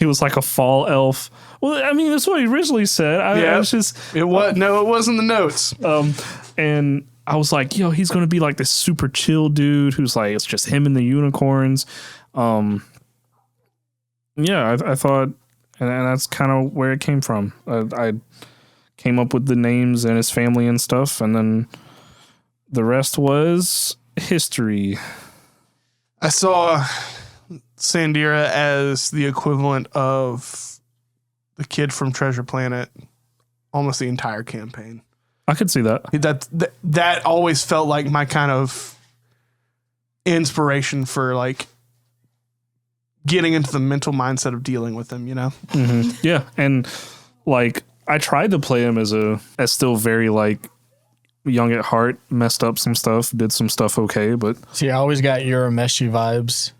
was like a fall elf. Well, I mean, that's what he originally said. I was just, it wasn't the notes. and I was like, he's going to be like this super chill dude who's like, it's just him and the unicorns. I thought, and that's kind of where it came from. I came up with the names and his family and stuff, and then the rest was history. I saw Sandira as the equivalent of the kid from Treasure Planet almost the entire campaign. I could see that. That always felt like my kind of inspiration for like getting into the mental mindset of dealing with them, Mm-hmm. Yeah, and like I tried to play him as still very like young at heart, messed up some stuff, did some stuff okay, but See, I always got Urameshi vibes.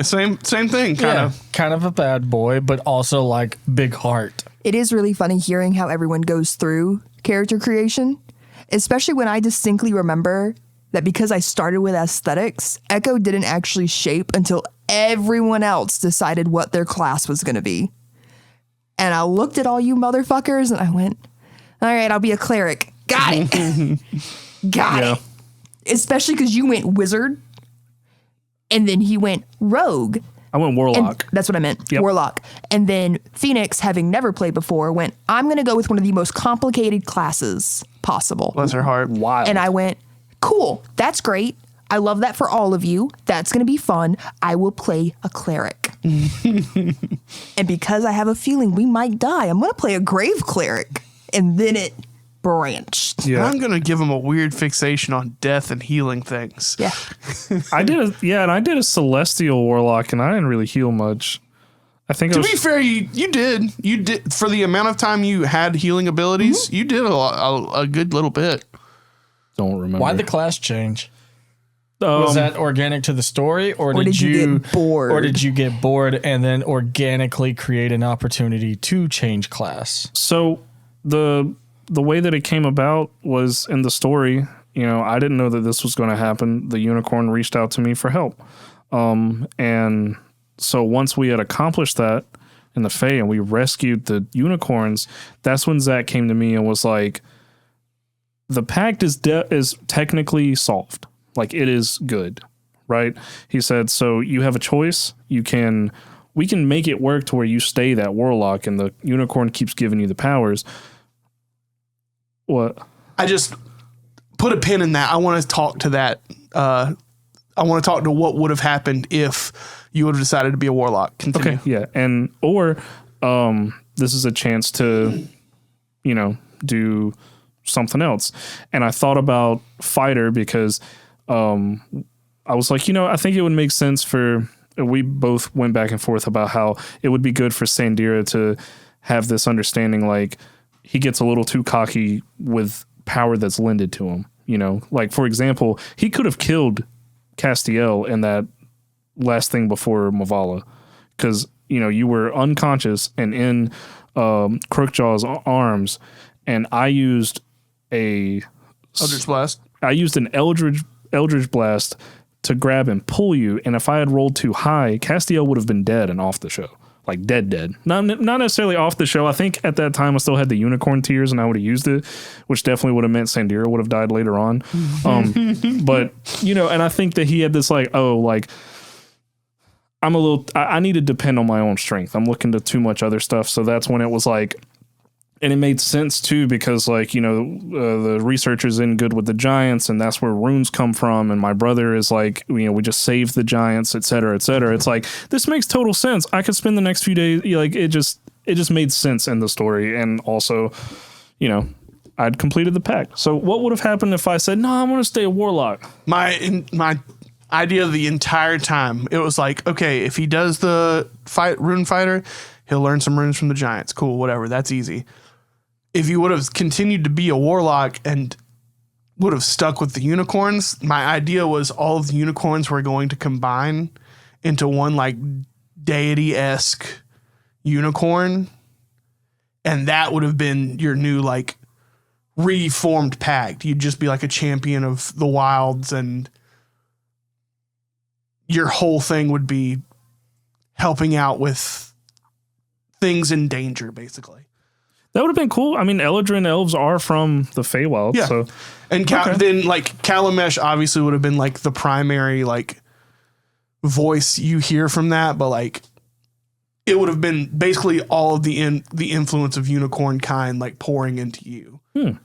Same thing, kind of a bad boy, but also like big heart. It is really funny hearing how everyone goes through character creation, especially when I distinctly remember that because I started with aesthetics, Echo didn't actually shape until everyone else decided what their class was going to be. And I looked at all you motherfuckers and I went, all right, I'll be a cleric. Got it. Got it. Especially because you went wizard and then he went rogue. I went warlock. That's what I meant. Yep. Warlock. And then Phoenix, having never played before, went, I'm going to go with one of the most complicated classes possible. Bless her heart. Wild. And I went, cool. That's great. I love that for all of you. That's going to be fun. I will play a cleric. And because I have a feeling we might die, I'm going to play a grave cleric. And then it branched. Yeah. I'm gonna give him a weird fixation on death and healing things. Yeah. I did a celestial warlock, and I didn't really heal much. I think To be fair, you did for the amount of time you had healing abilities. You did a good little bit. Don't remember. Why'd the class change? Was that organic to the story, or did you get bored? Or did you get bored and then organically create an opportunity to change class? So the way that it came about was in the story. I didn't know that this was going to happen. The unicorn reached out to me for help, and so once we had accomplished that in the Fae and we rescued the unicorns, that's when Zach came to me and was like, "The pact is technically solved. Like it is good, right?" He said, "So you have a choice. We can make it work to where you stay that warlock, and the unicorn keeps giving you the powers." What? I just put a pin in that. I want to talk to that. I want to talk to what would have happened if you would have decided to be a warlock. Continue. Okay, yeah, or this is a chance to, do something else. And I thought about fighter because I was like, I think it would make sense for. We both went back and forth about how it would be good for Sandira to have this understanding, like he gets a little too cocky with power that's lended to him. Like for example, he could have killed Castiel in that last thing before Mavala, because you were unconscious and in Crookjaw's arms, and I used an Eldritch Blast to grab and pull you, and if I had rolled too high, Castiel would have been dead and off the show. Like dead. Not necessarily off the show. I think at that time I still had the unicorn tears and I would have used it, which definitely would have meant Sandira would have died later on. But and I think that he had this I need to depend on my own strength. I'm looking to too much other stuff. So that's when it was like, And it made sense too because, like, the researchers in Good with the Giants, and that's where runes come from. And my brother is like, we just saved the Giants, et cetera, et cetera. It's like, this makes total sense. I could spend the next few days, like, it just made sense in the story. And also, I'd completed the pact. So what would have happened if I said, no, I want to stay a warlock? My idea the entire time, it was like, okay, if he does the rune fighter, he'll learn some runes from the Giants. Cool, whatever. That's easy. If you would have continued to be a warlock and would have stuck with the unicorns, my idea was all of the unicorns were going to combine into one like deity-esque unicorn, and that would have been your new like reformed pact. You'd just be like a champion of the wilds, and your whole thing would be helping out with things in danger, basically. That would have been cool. I mean, Eladrin elves are from the Feywild. Yeah. So. And then like Kalamesh obviously would have been like the primary like voice you hear from that, but like it would have been basically all of the influence of unicorn kind like pouring into you. And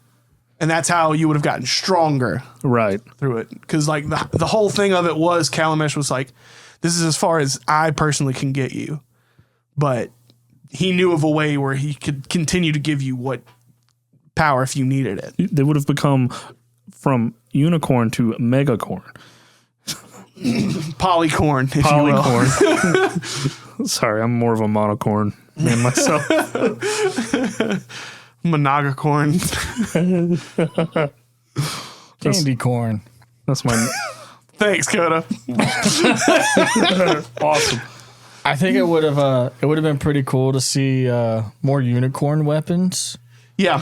that's how you would have gotten stronger right through it. Because like the whole thing of it was Kalamesh was like, this is as far as I personally can get you. But he knew of a way where he could continue to give you what power if you needed it. They would have become from unicorn to megacorn. Polycorn, if you will. Polycorn. Sorry, I'm more of a monocorn man myself. Monogacorn. Candy corn. That's my... Thanks, Coda. Awesome. I think it would have been pretty cool to see more unicorn weapons. Yeah.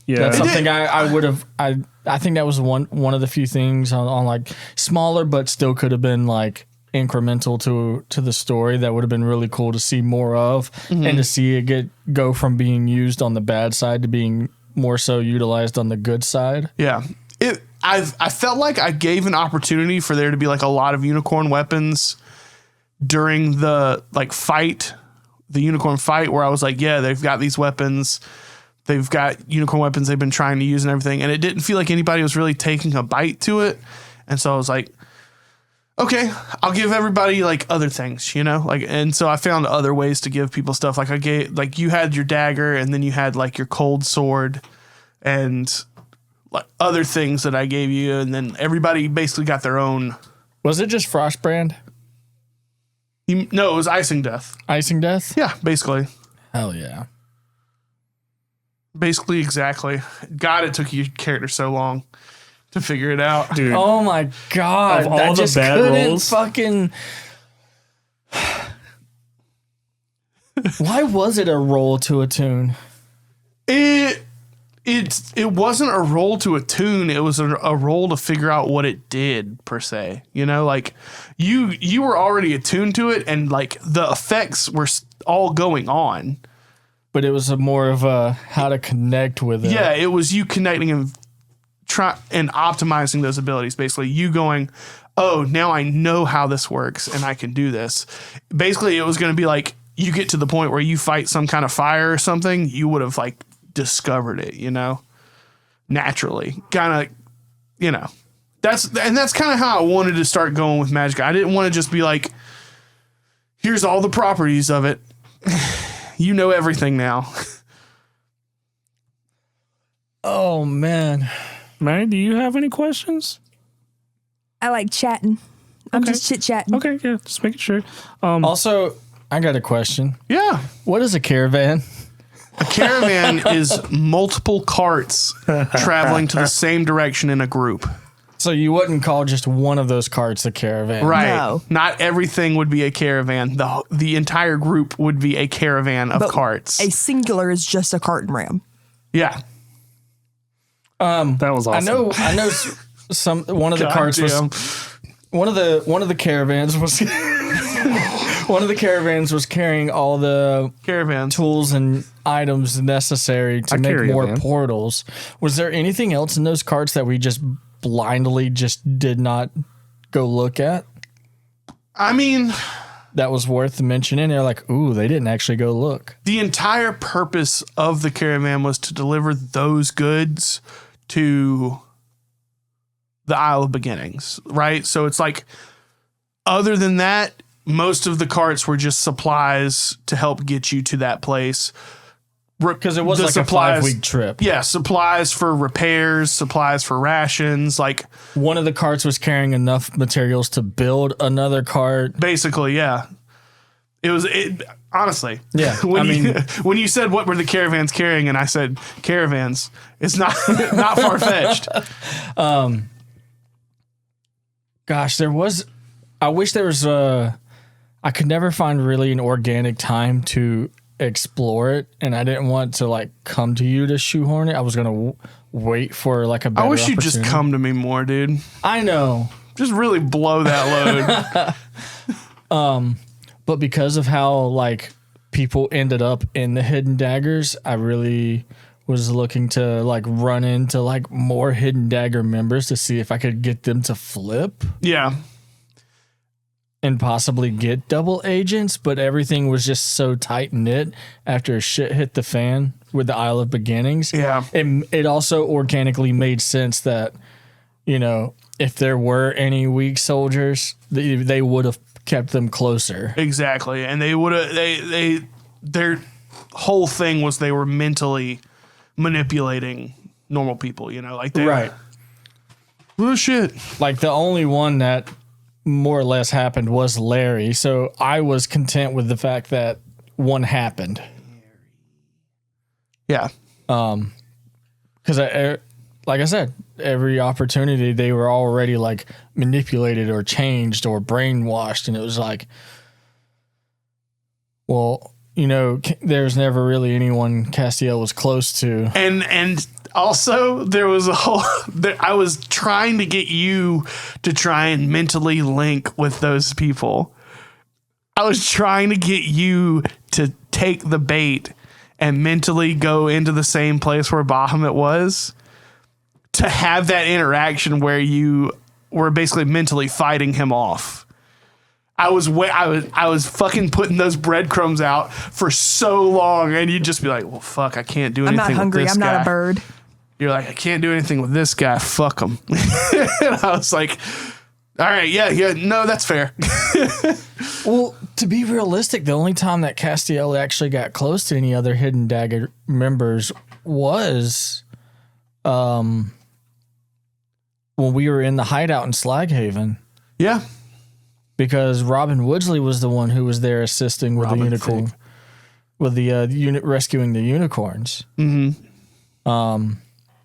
Yeah. That's something I would have. I think that was one of the few things on like smaller, but still could have been incremental to the story that would have been really cool to see more of, and to see it go from being used on the bad side to being more so utilized on the good side. Yeah. I felt like I gave an opportunity for there to be like a lot of unicorn weapons during the the unicorn fight, where I was like, yeah, they've got these weapons. They've got unicorn weapons they've been trying to use and everything. And it didn't feel like anybody was really taking a bite to it. And so I was like, okay, I'll give everybody like other things, and so I found other ways to give people stuff. Like I gave, like you had your dagger, and then you had like your cold sword and like other things that I gave you. And then everybody basically got their own. Was it just Frostbrand? No, it was Icing Death. Icing Death? Yeah, basically. Hell yeah. Basically, exactly. God, it took your character so long to figure it out. Dude. Oh my God. Of all the bad rolls. Fucking. Why was it a roll to attune? It wasn't a roll to attune. It was a roll to figure out what it did, per se. Like you were already attuned to it, and like the effects were all going on. But it was more of a how to connect with it. Yeah, it was you connecting and optimizing those abilities. Basically, you going, oh, now I know how this works and I can do this. Basically, it was going to be like you get to the point where you fight some kind of fire or something, you would have like discovered it, naturally. Kind of, that's kind of how I wanted to start going with Magic. I didn't want to just be like, here's all the properties of it. You know everything now. Oh, man. Mary, do you have any questions? I like chatting. I'm just chit-chatting. Okay, yeah, just making sure. Also, I got a question. Yeah. What is a caravan? A caravan is multiple carts traveling to the same direction in a group. So you wouldn't call just one of those carts a caravan. Right. No. Not everything would be a caravan. The entire group would be a caravan of carts. A singular is just a cart and ram. Yeah. That was awesome. I know one of the carts was one of the caravans was one of the caravans was carrying all the Caravan tools and items necessary to make more caravan. portals. Was there anything else in those carts that we just blindly just did not go look at? I mean, that was worth mentioning. They're like, ooh, they didn't actually go look. The entire purpose of the caravan was to deliver those goods to the Isle of Beginnings, right? So it's like, other than that, most of the carts were just supplies to help get you to that place. Because it was The like supplies- a 5-week trip. Yeah, supplies for repairs, supplies for rations, like One of the carts was carrying enough materials to build another cart. basically, yeah. Honestly. Yeah, When you said what were the caravans carrying, and I said caravans, it's not not far fetched. Gosh, I wish there was I could never find really an organic time to explore it, and I didn't want to like come to you to shoehorn it. I was gonna wait for like a better I wish you'd just opportunity. come to me more, dude. I know, Just really blow that load. but because of how like people ended up in the hidden daggers, I really was looking to like run into like more hidden dagger members to see if I could get them to flip Yeah. and possibly get double agents, but everything was just so tight knit after shit hit the fan with the Isle of Beginnings. Yeah. It also organically made sense that, you know, if there were any weak soldiers, they would have kept them closer. Exactly. And they would have their whole thing was they were mentally manipulating normal people, you know, like they Right. Oh shit. Like the only one that more or less happened was Larry. So I was content with the fact that one happened. Yeah. Because like I said, every opportunity they were already like manipulated or changed or brainwashed, and it was like, well, you know, there's never really anyone Castiel was close to. And also there was a whole I was trying to get you to try and mentally link with those people. I was trying to get you to take the bait and mentally go into the same place where Bahamut was, to have that interaction where you were basically mentally fighting him off. I was fucking putting those breadcrumbs out for so long, and you'd just be like, well, fuck, I can't do I'm anything not hungry. with this I'm guy. not a bird. You're like, I can't do anything with this guy. Fuck him. And I was like, all right, yeah, no, that's fair. Well, to be realistic, the only time that Castiel actually got close to any other Hidden Dagger members was when we were in the hideout in Slaghaven. Yeah. Because Robin Woodsley was the one who was there assisting with Robin the unicorn, Thicke. with the unit rescuing the unicorns. Mm-hmm.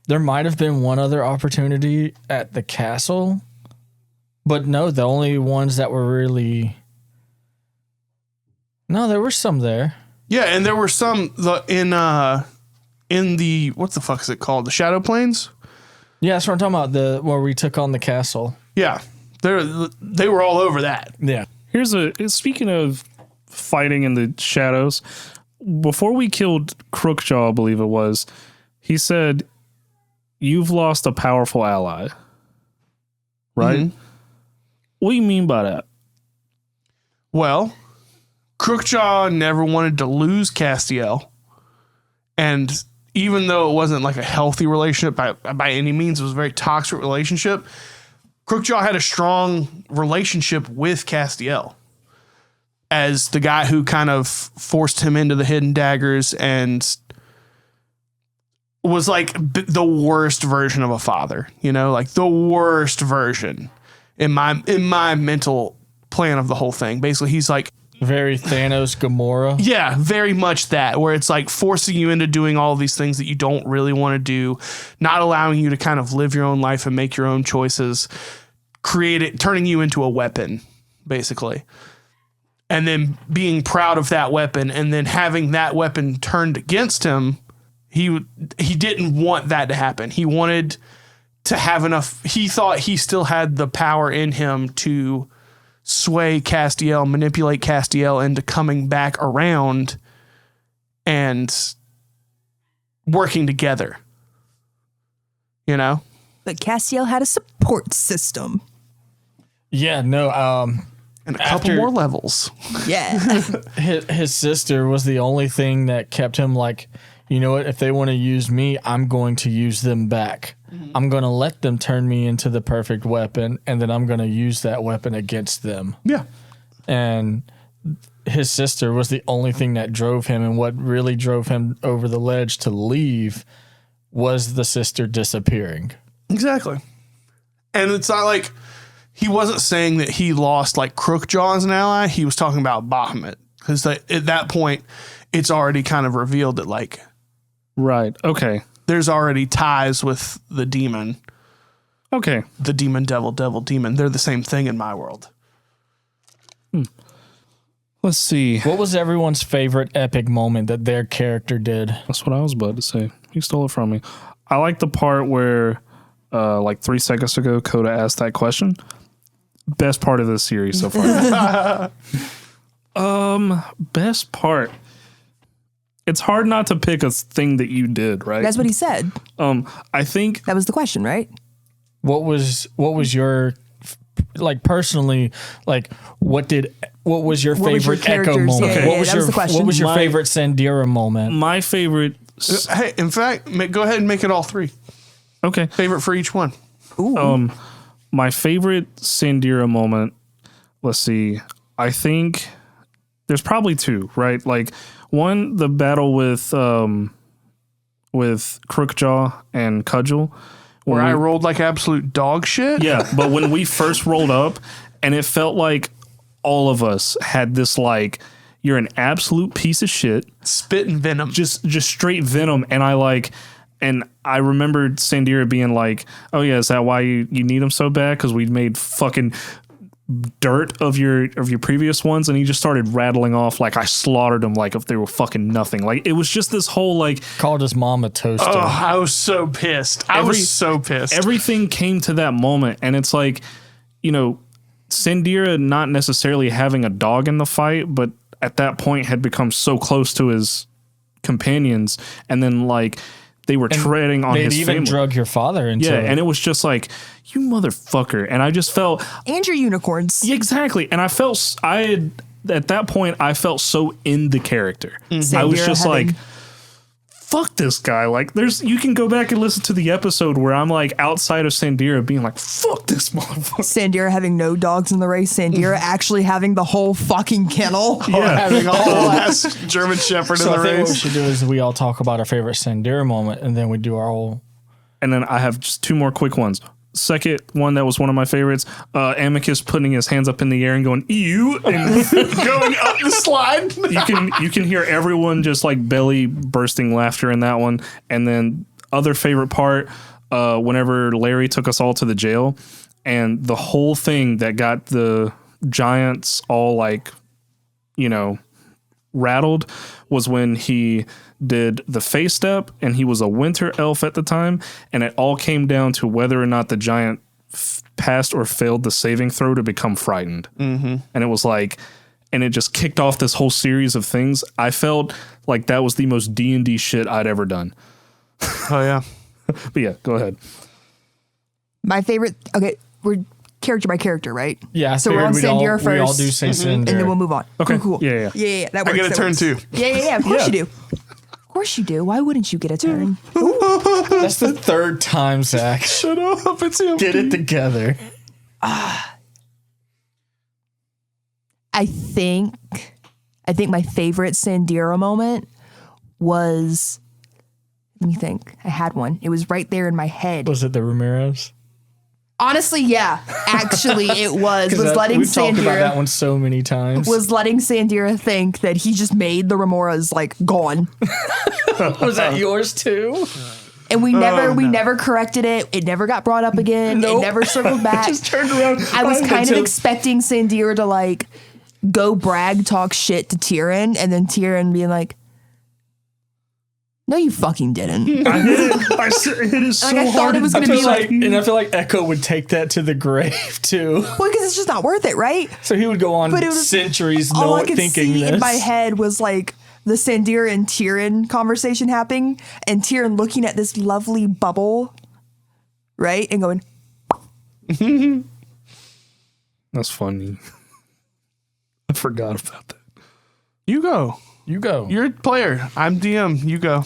There might have been one other opportunity at the castle, but no, the only ones that were really there were some there. Yeah, and there were some in the what the fuck is it called? The Shadow Plains? Yeah, that's what I'm talking about. Where we took on the castle. Yeah. They were all over that. Yeah. Speaking of fighting in the shadows, before we killed Crookjaw, I believe it was, he said, "You've lost a powerful ally." Right? Mhm. What do you mean by that? Well, Crookjaw never wanted to lose Castiel. And even though it wasn't like a healthy relationship by any means, it was a very toxic relationship, Crookjaw had a strong relationship with Castiel as the guy who kind of forced him into the Hidden Daggers and was like the worst version of a father, you know, like the worst version in my mental plan of the whole thing. Basically, he's like, Very Thanos Gamora. yeah, very much that, where it's like forcing you into doing all these things that you don't really want to do, not allowing you to kind of live your own life and make your own choices, turning you into a weapon, basically. And then being proud of that weapon and then having that weapon turned against him. He didn't want that to happen. He wanted to have enough. He thought he still had the power in him to sway Castiel, manipulate Castiel into coming back around and working together. You know? But Castiel had a support system. Yeah, no. And a couple more levels. Yeah. His sister was the only thing that kept him like, you know what? If they want to use me, I'm going to use them back. I'm going to let them turn me into the perfect weapon, and then I'm going to use that weapon against them. Yeah. And his sister was the only thing that drove him, and what really drove him over the ledge to leave was the sister disappearing. Exactly. And it's not like he wasn't saying that he lost like Crookjaw as an ally. He was talking about Bahamut. Because at that point, it's already kind of revealed that like... Right. Okay. There's already ties with the demon. Okay. The demon, devil, demon. They're the same thing in my world. Let's see. What was everyone's favorite epic moment that their character did? That's what I was about to say. He stole it from me. I like the part where, like 3 seconds ago, Coda asked that question. Best part of this series so far. Best part. It's hard not to pick a thing that you did, right? That's what he said. I think That was the question, right? What was your like personally like what was your What was your favorite Echo character's- moment? yeah, What was that your was the question. what was your My- favorite Sandira moment? my favorite. Hey, in fact, go ahead and make it all 3. Okay. Favorite for each one. Ooh. My favorite Sandira moment. Let's see. I think there's probably 2, right? Like one, the battle with Crookjaw and Cudgel. Where I rolled like absolute dog shit. Yeah, but when we first rolled up, and it felt like all of us had this like, you're an absolute piece of shit, Spit and venom. just straight venom, and I remembered Sandira being like, "Oh yeah, is that why you need him so bad? Because we made fucking dirt of your previous ones," and he just started rattling off like I slaughtered them like if they were fucking nothing. Like it was just this whole like Called his mom a toaster. Oh, I was so pissed. I was so pissed. everything came to that moment, and it's like, you know, Sandira not necessarily having a dog in the fight, but at that point had become so close to his companions, and then like they were treading on They'd his even family. drug your father into Yeah, it. and it was just like, you motherfucker. And I just felt, And your unicorns. yeah, exactly. And I felt, at that point, I felt so in the character. I was Sandira just having- like, fuck this guy. Like, you can go back and listen to the episode where I'm like outside of Sandira being like, fuck this motherfucker. Sandira having no dogs in the race. Sandira actually having the whole fucking kennel. Having a whole ass German Shepherd so in I the think what we race. should do is we all talk about our favorite Sandira moment, and then we do our whole. And then I have just 2 more quick ones. Second one that was one of my favorites, Amicus putting his hands up in the air and going, ew, and Going up the slide. you can hear everyone just like belly bursting laughter in that one. And then other favorite part, whenever Larry took us all to the jail, and the whole thing that got the giants all like, you know, rattled was when he did the face step, and he was a winter elf at the time, and it all came down to whether or not the giant passed or failed the saving throw to become frightened. Mm-hmm. And it was like, and it just kicked off this whole series of things. I felt like that was the most D&D shit I'd ever done. Oh, yeah. But yeah, go ahead. My favorite. Okay, we're character by character, right? Yeah, I So we're on figured we'd Sandira all, first. we all do say Sandira. And then we'll move on. Okay. Cool. Yeah. Yeah. That I works. get a that turn works. too. Yeah. Of course you do. Of course you do. Why wouldn't you get a turn? That's the 3rd time, Zach. Shut up. It's him. Get it together. I think my favorite Sandira moment was. Let me think. I had one. It was right there in my head. Was it the Ramirez? Honestly, yeah. Actually, it was. Was letting we've talked about that Sandira one so many times. was letting Sandira think that he just made the Remoras like gone. Was that yours too? And we never corrected it. It never got brought up again. Nope. It never circled back. Just turned around. I was kind of until- expecting Sandira to like go brag, talk shit to Tyrion, and then Tyrion being like, "No, you fucking didn't." I hit it. I hit it so Like, I thought hard. it was I gonna feel be like, and I feel like Echo would take that to the grave too. well, because it's just not worth it, right? So he would go on But it was centuries all I could thinking see this. in my head was like the Sandira and Tyrion conversation happening, and Tyrion looking at this lovely bubble, right, and going, That's funny. forgot about that. You go. You go. You're a player. I'm DM. You go.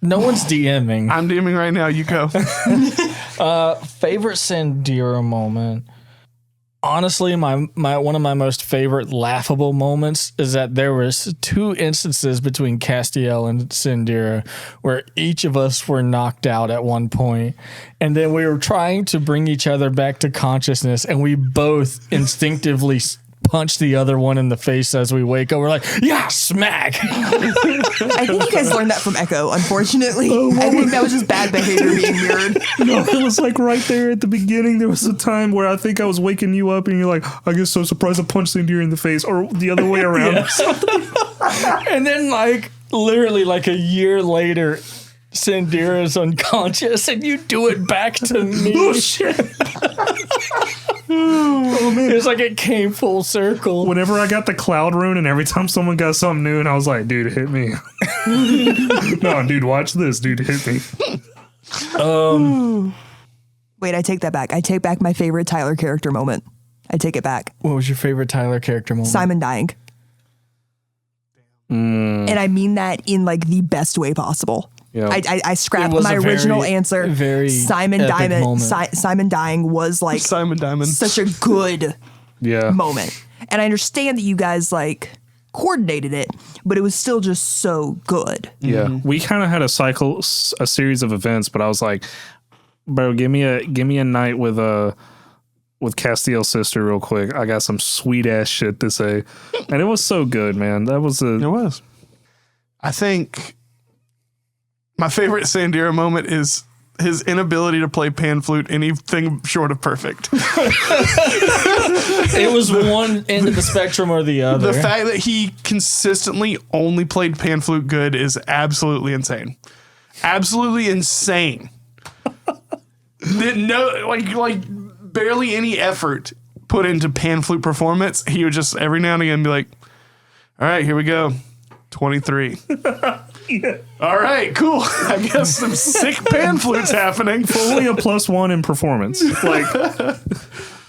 No one's DMing. I'm DMing right now. You go. Favorite Sandira moment. Honestly, my one of my most favorite laughable moments is that there was 2 instances between Castiel and Sandira where each of us were knocked out at one point, and then we were trying to bring each other back to consciousness, and we both instinctively punch the other one in the face as we wake up. We're like, yeah, smack. I think you guys learned that from Echo, unfortunately. I think that was just bad behavior being mirrored. No, it was like right there at the beginning. There was a time where I think I was waking you up and you're like, I get so surprised I punched Indira in the face, or the other way around. And then like literally like a year later, Sandira's unconscious and you do it back to me. Oh, shit. Oh, man. It's like it came full circle. Whenever I got the cloud rune and every time someone got something new and I was like, dude, hit me. No, dude, watch this. Dude, hit me. Wait, I take that back. I take back my favorite Tyler character moment. I take it back. What was your favorite Tyler character moment? Simon dying. And I mean that in like the best way possible. Yeah. I scrapped It was my a original very, answer. very Simon epic Diamond. moment. Simon dying was like Simon Diamond. such a good Yeah. moment. And I understand that you guys like coordinated it, but it was still just so good. Yeah. We kind of had a series of events, but I was like, bro, give me a night with Castiel's sister real quick. I got some sweet ass shit to say. And it was so good, man. That was It was. I think my favorite Sandira moment is his inability to play pan flute anything short of perfect. It was one end of the spectrum or the other. The fact that he consistently only played pan flute good is absolutely insane. Absolutely insane. No, like barely any effort put into pan flute performance. He would just every now and again be like, all right, here we go. 23. Yeah. All right, cool. I guess some sick pan flutes happening. Only a +1 in performance. Like,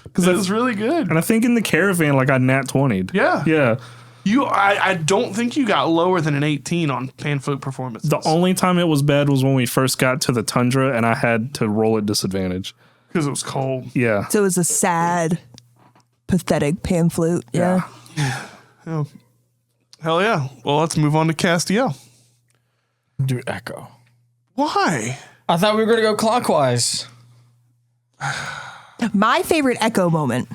Because it's really good. and I think in the caravan, like I nat 20'd. Yeah. Yeah. I don't think you got lower than an 18 on pan flute performances. The only time it was bad was when we first got to the tundra and I had to roll at disadvantage. Because it was cold. Yeah. So it was a sad, pathetic pan flute. Yeah. Oh. Hell yeah. Well, let's move on to Castiel. Do Echo. Why? I thought we were going to go clockwise. My favorite Echo moment.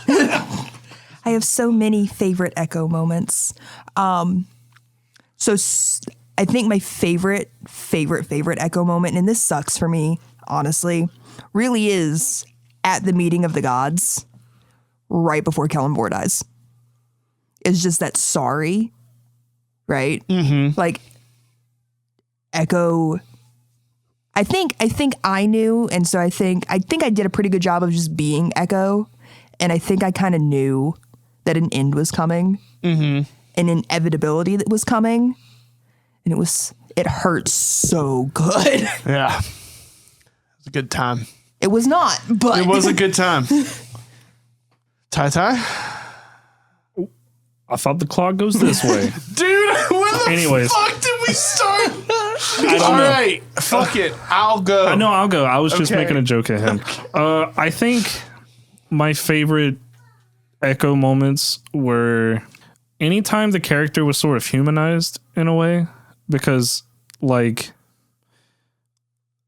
I have so many favorite Echo moments. I think my favorite Echo moment, and this sucks for me, honestly, really is at the meeting of the gods right before Kellenbor dies. It's just that sorry, right? Mm-hmm. Like, Echo, I think I knew, and so I think I did a pretty good job of just being Echo, and I think I kind of knew that an end was coming, an inevitability that was coming, and it hurt so good. Yeah. It was a good time. It was not, but It was a good time. Tai. I thought the clock goes this way. Dude, where the Anyways. fuck did we start? don't All know. right. Fuck it. I'll go. No, I'll go. I was just Okay. making a joke at him. I think my favorite Echo moments were anytime the character was sort of humanized in a way, because like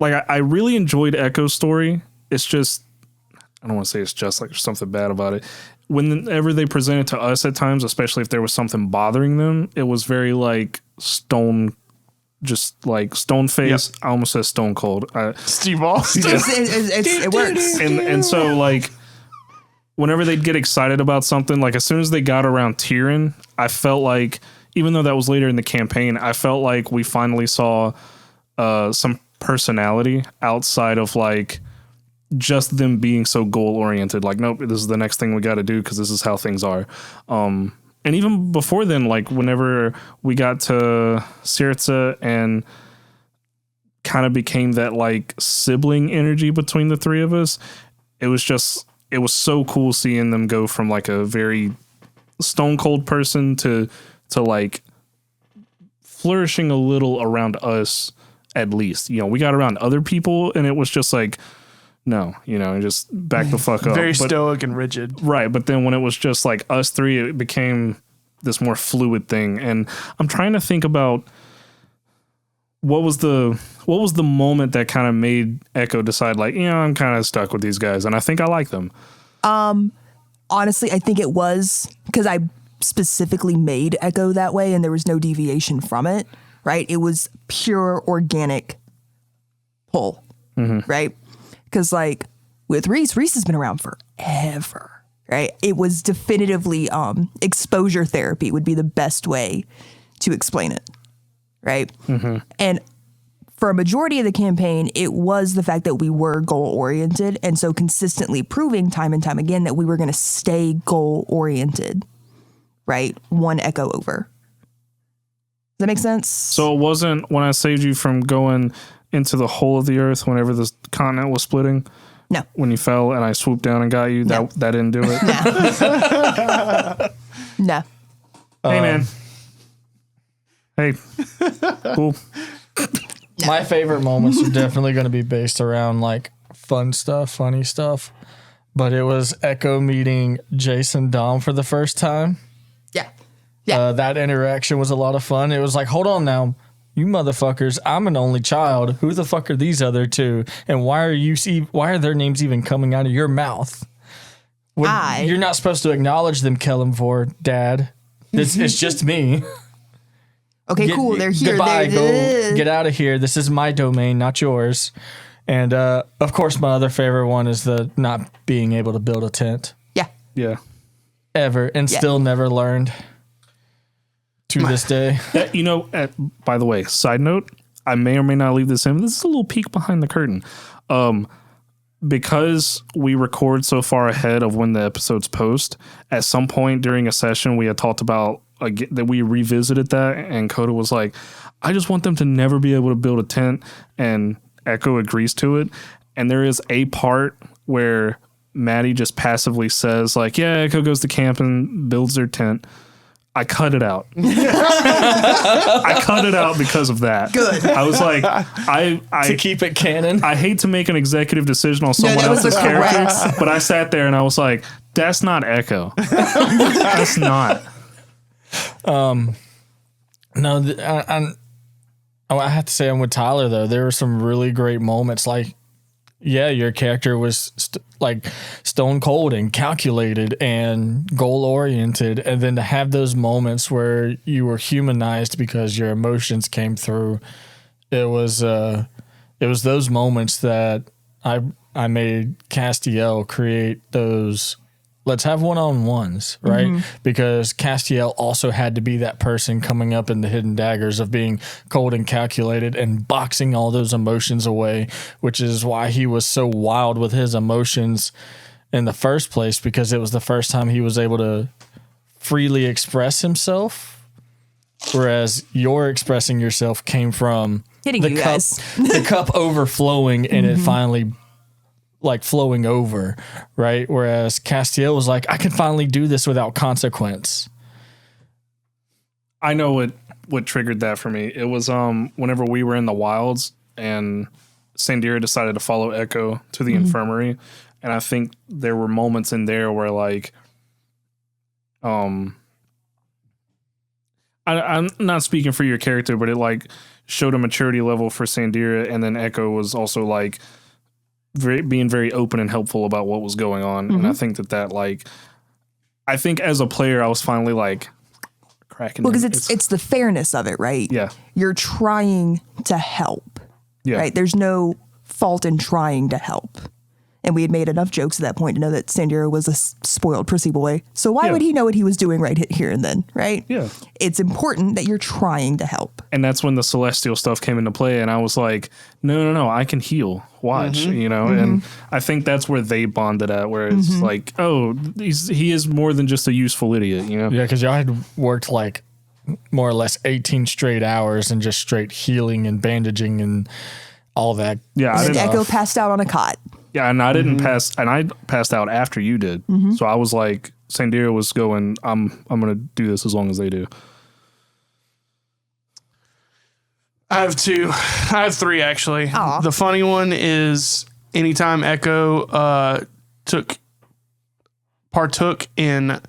I really enjoyed Echo's story. It's just, I don't want to say it's just like there's something bad about it. Whenever they presented to us at times, especially if there was something bothering them, it was very like stone face. Yep. I almost said stone cold. Steve Austin. it works. And so like whenever they'd get excited about something, like as soon as they got around Tyrion, I felt like, even though that was later in the campaign, I felt like we finally saw some personality outside of like just them being so goal oriented. Like, nope, this is the next thing we got to do because this is how things are. And even before then, like whenever we got to Sirza and kind of became that like sibling energy between the three of us, it was so cool seeing them go from like a very stone cold person to like flourishing a little around us, at least. You know, we got around other people and it was just like, no, you know, just back the fuck up. Very stoic and rigid. Right. But then when it was just like us three, it became this more fluid thing. And I'm trying to think about what was the moment that kind of made Echo decide like, I'm kind of stuck with these guys and I think I like them. Honestly, I think it was because I specifically made Echo that way and there was no deviation from it, right? It was pure organic pull, right? Because like with Reese has been around forever, right? It was definitively exposure therapy would be the best way to explain it, right? And for a majority of the campaign, it was the fact that we were goal-oriented and so consistently proving time and time again that we were going to stay goal-oriented, right? One Echo over. Does that make sense? So it wasn't when I saved you from going into the hole of the earth whenever the continent was splitting? No. When you fell and I swooped down and got you? No. That didn't do it? No. Hey, man. Hey. Cool. My favorite moments are definitely going to be based around like fun stuff, funny stuff. But it was Echo meeting Jason Dom for the first time. Yeah. Yeah. That interaction was a lot of fun. It was like, hold on now, you motherfuckers, I'm an only child. Who the fuck are these other two? And why are their names even coming out of your mouth? You're not supposed to acknowledge them, Kellenvor, Dad. It's just me. Okay, cool. They're here. Goodbye. Go get out of here. This is my domain, not yours. And of course, my other favorite one is the not being able to build a tent. Yeah. Yeah. Ever. And still never learned to this day. By the way, side note, I may or may not leave this in. This is a little peek behind the curtain. Because we record so far ahead of when the episodes post, at some point during a session, we had talked about that we revisited that, and Coda was like, I just want them to never be able to build a tent, and Echo agrees to it. And there is a part where Maddie just passively says like, yeah, Echo goes to camp and builds their tent. I cut it out. I cut it out because of that. Good. I was like, to keep it canon. I hate to make an executive decision on someone else's character, but I sat there and I was like, that's not Echo. That's not. No, I have to say I'm with Tyler though. There were some really great moments. Like, yeah, your character was stone cold and calculated and goal oriented, and then to have those moments where you were humanized because your emotions came through, it was those moments that I made Castiel create those. Let's have one-on-ones, right? Because Castiel also had to be that person coming up in the hidden daggers of being cold and calculated and boxing all those emotions away, which is why he was so wild with his emotions in the first place, because it was the first time he was able to freely express himself, whereas your expressing yourself came from hitting the you cup, guys. the cup overflowing and it finally like flowing over, right? Whereas Castiel was like, I can finally do this without consequence. I know what triggered that for me. It was whenever we were in the wilds and Sandira decided to follow Echo to the infirmary, and I think there were moments in there where like I'm not speaking for your character, but it like showed a maturity level for Sandira, and then Echo was also like being very open and helpful about what was going on. And I think that like, I think as a player, I was finally like cracking. Well, because it's the fairness of it, right? Yeah. You're trying to help, right? There's no fault in trying to help. And we had made enough jokes at that point to know that Sandira was a spoiled prissy boy. So why would he know what he was doing right here and then, right? Yeah. It's important that you're trying to help. And that's when the celestial stuff came into play. And I was like, no, I can heal. Watch, And I think that's where they bonded at, where it's like, oh, he is more than just a useful idiot, Yeah, because y'all had worked like more or less 18 straight hours and just straight healing and bandaging and all that. Yeah. And Echo passed out on a cot. Yeah, and I didn't pass, and I passed out after you did. So I was like, Sandira was going, I'm gonna do this as long as they do. I have two. I have three actually. Aw. The funny one is anytime Echo partook in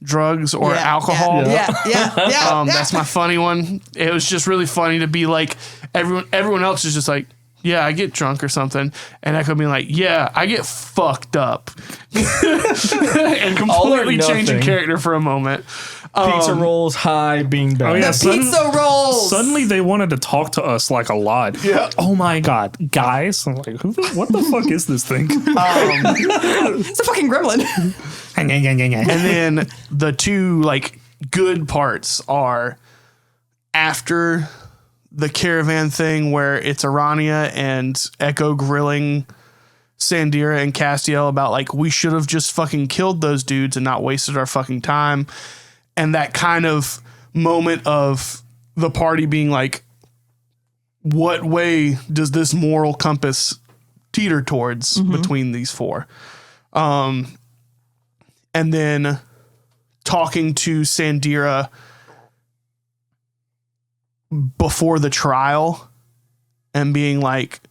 drugs or Yeah, alcohol. Yeah. That's my funny one. It was just really funny to be like everyone else is just like, yeah, I get drunk or something, and Echo being like, yeah, I get fucked up, and completely changing character for a moment. Pizza rolls, high beanbag. Oh, yeah. The pizza rolls. Suddenly they wanted to talk to us like a lot. Yeah. Oh my God, guys! I'm like, what the fuck is this thing? It's a fucking gremlin. And then the two like good parts are after the caravan thing where it's Arania and Echo grilling Sandira and Castiel about like, we should have just fucking killed those dudes and not wasted our fucking time. And that kind of moment of the party being like, what way does this moral compass teeter towards between these four? And then talking to Sandira before the trial and being like,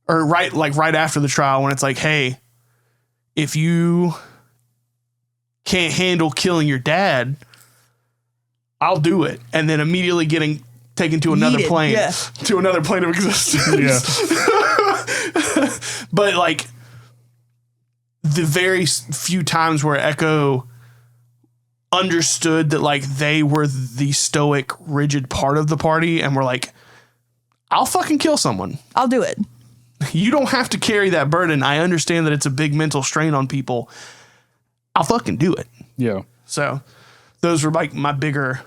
or right after the trial when it's like, hey, if you can't handle killing your dad, I'll do it. And then immediately getting taken to another Yeeted, plane, yeah. to another plane of existence. Yeah. But like the very few times where Echo understood that like they were the stoic, rigid part of the party and were like, I'll fucking kill someone. I'll do it. You don't have to carry that burden. I understand that it's a big mental strain on people. I'll fucking do it. Yeah. So those were like my bigger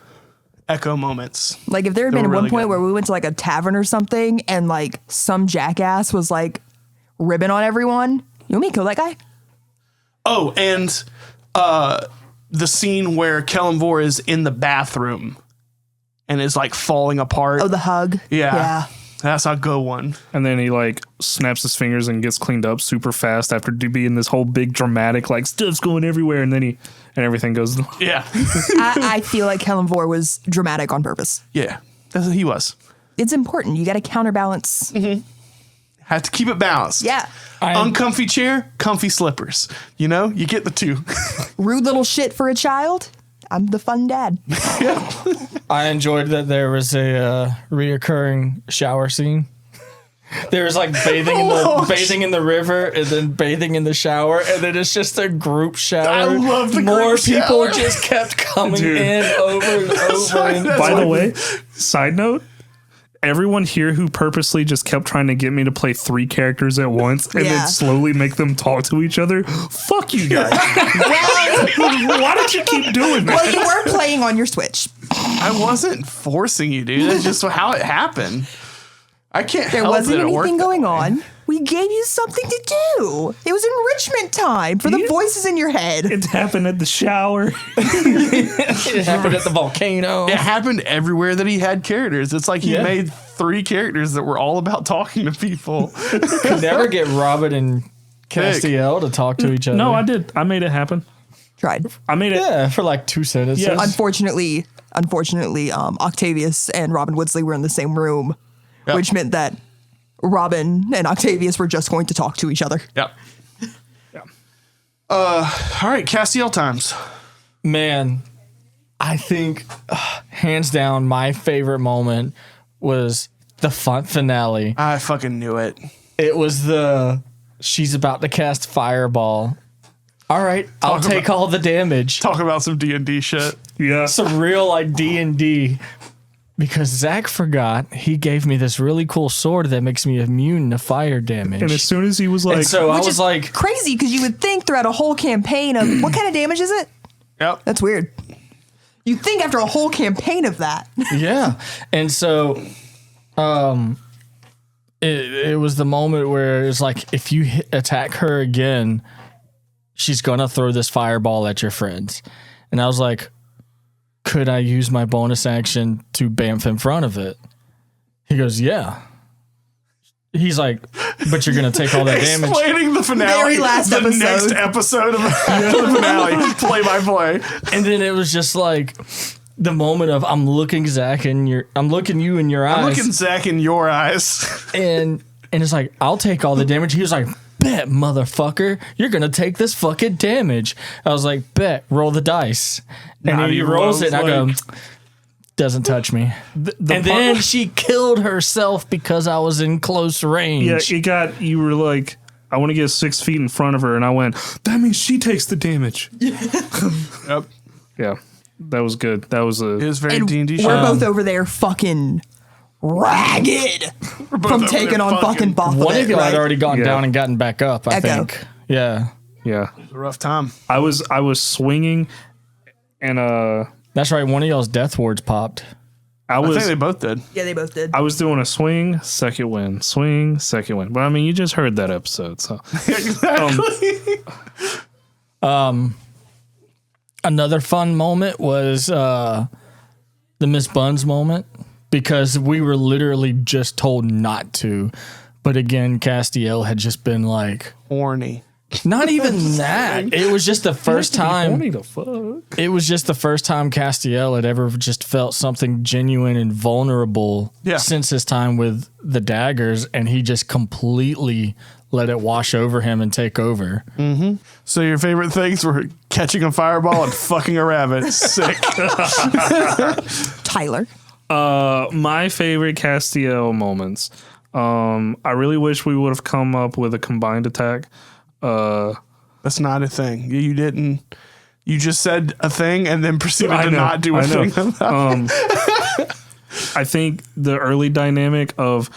Echo moments. Like if there had They been were one really point good. where we went to like a tavern or something and like some jackass was like ribbing on everyone, you want me to kill that guy? Oh, and the scene where Kellenvor is in the bathroom and is like falling apart. Oh, the hug. Yeah. That's a good one. And then he like snaps his fingers and gets cleaned up super fast after being this whole big dramatic like stuff's going everywhere, and then everything goes. Yeah. I feel like Kellenvor was dramatic on purpose. Yeah. That's what he was. It's important. You got to counterbalance. Had to keep it balanced. Yeah. Uncomfy chair, comfy slippers. You know, you get the two. Rude little shit for a child. I'm the fun dad. I enjoyed that there was a reoccurring shower scene. There was like bathing in the river and then bathing in the shower, and then it's just a group shower. I love the More group people shower. just kept coming Dude. in over and over. And By the way, side note, everyone here who purposely just kept trying to get me to play 3 characters at once and Yeah. then slowly make them talk to each other, fuck you guys. Why did you keep doing that? Well, you were playing on your Switch. I wasn't forcing you, dude. That's just how it happened. I can't There help wasn't that it worked anything that going way. on. We gave you something to do. It was enrichment time for the Yeah. voices in your head. It happened at the shower. it happened at the volcano. It happened everywhere that he had characters. It's like he Yeah. made 3 characters that were all about talking to people. Could never get Robin and Castiel to talk to each other. No, I did. I made it happen. Tried. I made it. Yeah, for like 2 sentences. Yes. Unfortunately, Octavius and Robin Woodsley were in the same room, Yep. which meant that Robin and Octavius were just going to talk to each other. Yep. Yeah. All right, Castiel times. Man, I think hands down my favorite moment was the finale. I fucking knew it. It was she's about to cast fireball. All right, I'll take all the damage. Talk about some D&D shit. Yeah. Some real like D&D. Because Zach forgot he gave me this really cool sword that makes me immune to fire damage. And as soon as he was like, And so I Which was is like, crazy because you would think throughout a whole campaign of what kind of damage is it? Yep. That's weird. You think after a whole campaign of that. yeah. And so it was the moment where it's like, if you attack her again, she's going to throw this fireball at your friends. And I was like, could I use my bonus action to bamf in front of it? He goes, yeah. he's like, but you're going to take all that damage. Explaining the finale. Very last the episode. next episode of the finale. Play by play. And then it was just like the moment of I'm looking you in your eyes. I'm looking Zach in your eyes. and it's like, I'll take all the damage. He was like, bet, motherfucker, you're going to take this fucking damage. I was like, bet, roll the dice. And Not he even rolls it, and I like- go, doesn't touch me. Then she killed herself because I was in close range. Yeah, you were like, I want to get 6 feet in front of her, and I went, that means she takes the damage. Yep. Yeah, that was good. That was It was very And D&D we're show. both over there fucking ragged from over taking there on fucking Baphomet. One of you right? had already gone Yeah. down and gotten back up, I Echo. think. Yeah. yeah. It was a rough time. I was swinging, and That's right. One of y'all's death wards popped. I think they both did. Yeah, they both did. I was doing a swing, second win, swing, second win. But I mean, you just heard that episode, so Exactly. Another fun moment was the Miss Buns moment, because we were literally just told not to. But again, Castiel had just been like, Horny. not even that. It was just the first time. Horny the fuck. It was just the first time Castiel had ever just felt something genuine and vulnerable since his time with the daggers, and he just completely let it wash over him and take over. So your favorite things were catching a fireball and fucking a rabbit. Sick. Tyler. My favorite Castiel moments. I really wish we would have come up with a combined attack. That's not a thing. You didn't. You just said a thing and then proceeded to not do a thing. I think the early dynamic of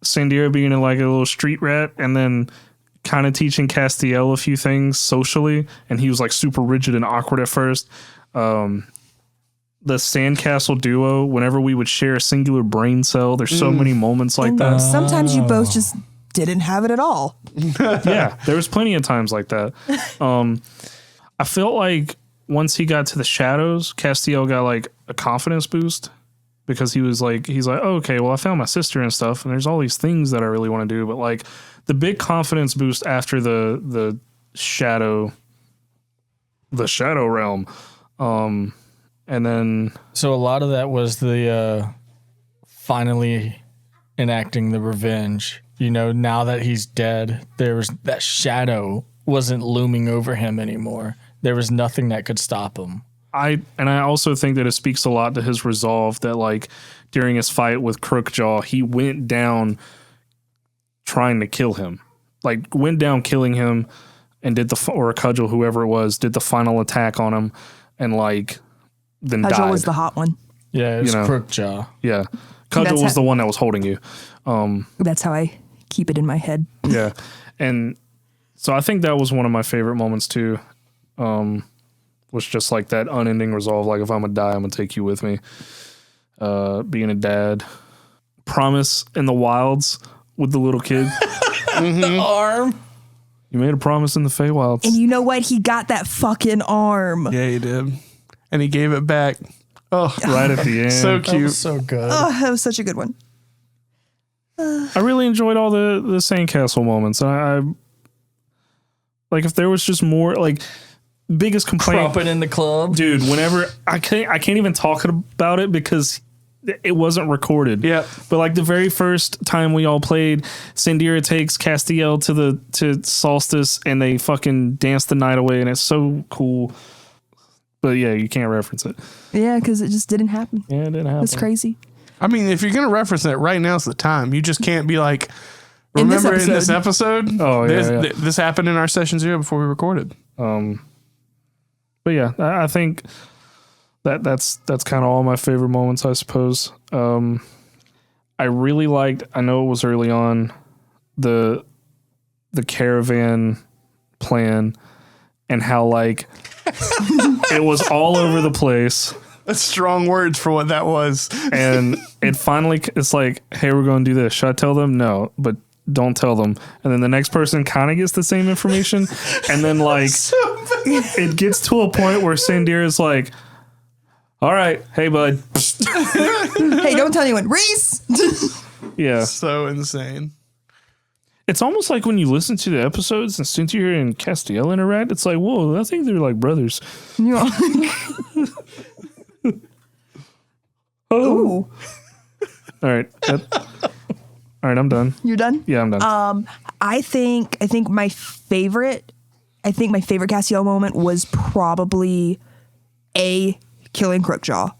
Sandira being like a little street rat and then kind of teaching Castiel a few things socially, and he was like super rigid and awkward at first. The Sandcastle duo, whenever we would share a singular brain cell, there's so many moments like that. Sometimes you both just didn't have it at all. Yeah, there was plenty of times like that. I felt like once he got to the shadows, Castiel got like a confidence boost, because he's like, oh, okay, well, I found my sister and stuff, and there's all these things that I really want to do. But like the big confidence boost after the shadow realm, and then So a lot of that was the finally enacting the revenge. You know, now that he's dead, there was that shadow wasn't looming over him anymore. There was nothing that could stop him. I also think that it speaks a lot to his resolve that like during his fight with Crookjaw, he went down trying to kill him, like went down killing him, and did or Cudgel, whoever it was, did the final attack on him, and like then Cudgel died. was the hot one. Yeah, it was You know. Crookjaw. Yeah, Cudgel That's was the one that was holding you. That's how I keep it in my head. Yeah, and so I think that was one of my favorite moments too. Was just like that unending resolve. Like, if I'm gonna die, I'm gonna take you with me. Being a dad, promise in the wilds with the little kid. The arm. You made a promise in the Feywilds. And you know what? He got that fucking arm. Yeah, he did. And he gave it back. Oh, Right at the end. so That cute. was so good. Oh, that was such a good one. I really enjoyed all the Sandcastle moments. I like, if there was just more, like, biggest complaint, Crumping in the club. dude. Whenever I can't even talk about it because it wasn't recorded. Yep. But like the very first time we all played, Sandira takes Castiel to Solstice, and they fucking dance the night away, and it's so cool. But yeah, you can't reference it. Yeah, because it just didn't happen. Yeah, it didn't happen. That's crazy. I mean, if you're going to reference it, right now's the time. You just can't be like, In this remember in this episode? Oh, yeah, This happened in our session 0 before we recorded. But yeah, I think that's kind of all my favorite moments, I suppose. I really liked, I know it was early on, the caravan plan, and how like it was all over the place. That's strong words for what that was. And it's like, hey, we're going to do this. Should I tell them? No, but don't tell them. And then the next person kind of gets the same information. And then like it gets to a point where Sandira is like, all right, hey, bud. Hey, don't tell anyone. Reese! Yeah. So insane. It's almost like when you listen to the episodes and Cynthia and Castiel interact, it's like, whoa, I think they're like brothers. Yeah. Ooh. All right. All right, I'm done. You're done? Yeah, I'm done. I think my favorite Castiel moment was probably killing Crookjaw,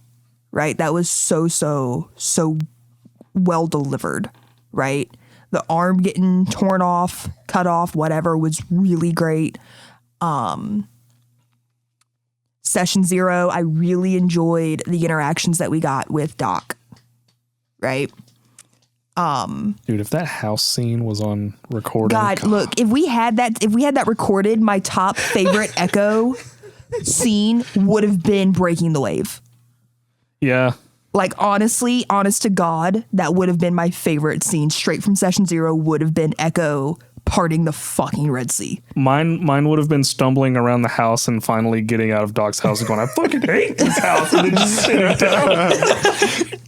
right? That was so well delivered, right? The arm getting torn off, cut off, whatever was really great. Session 0, I really enjoyed the interactions that we got with Doc, right? Dude, if that house scene was on recording. God, look, if we had that recorded, my top favorite Echo scene would have been Breaking the Wave. Yeah. Like, honestly, honest to God, that would have been my favorite scene straight from Session 0 would have been Echo parting the fucking Red Sea. Mine would have been stumbling around the house and finally getting out of Doc's house and going, I fucking hate this house. And then just sitting down.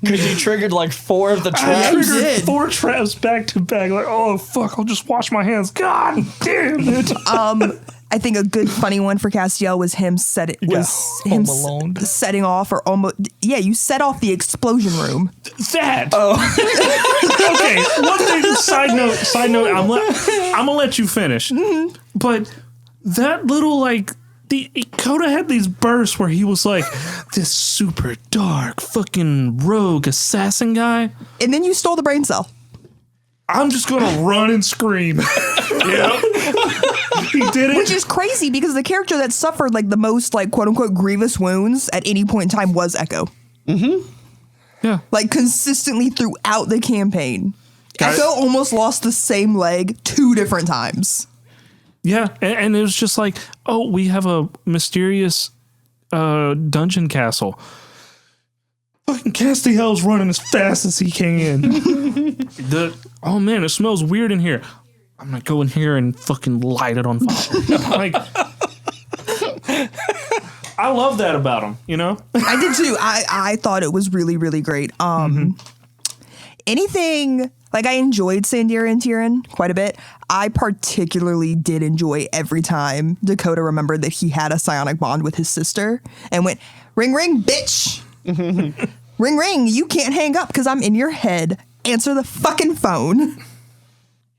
Because you triggered like 4 of the I traps. triggered 4 traps back to back. Like, oh, fuck, I'll just wash my hands. God damn it. I think a good funny one for Castiel was him setting off or almost you set off the explosion room. That. Oh. Okay. One thing. Side note. I'm gonna let you finish. Mm-hmm. But that little Coda had these bursts where he was like this super dark fucking rogue assassin guy, and then you stole the brain cell. I'm just gonna run and scream. Yeah. He did it. Which is crazy because the character that suffered like the most like quote unquote grievous wounds at any point in time was Echo. Mm-hmm. Yeah. Like consistently throughout the campaign. Echo almost lost the same leg 2 different times. Yeah. And it was just like, oh, we have a mysterious dungeon castle. Fucking Castiel's running as fast as he can. Oh man, it smells weird in here. I'm gonna go in here and fucking light it on fire. Like, I love that about him, you know? I did too. I thought it was really, really great. Anything, like I enjoyed Sandira and Tyrion quite a bit. I particularly did enjoy every time Dakota remembered that he had a psionic bond with his sister and went, ring, ring, bitch. Ring, ring. You can't hang up because I'm in your head. Answer the fucking phone.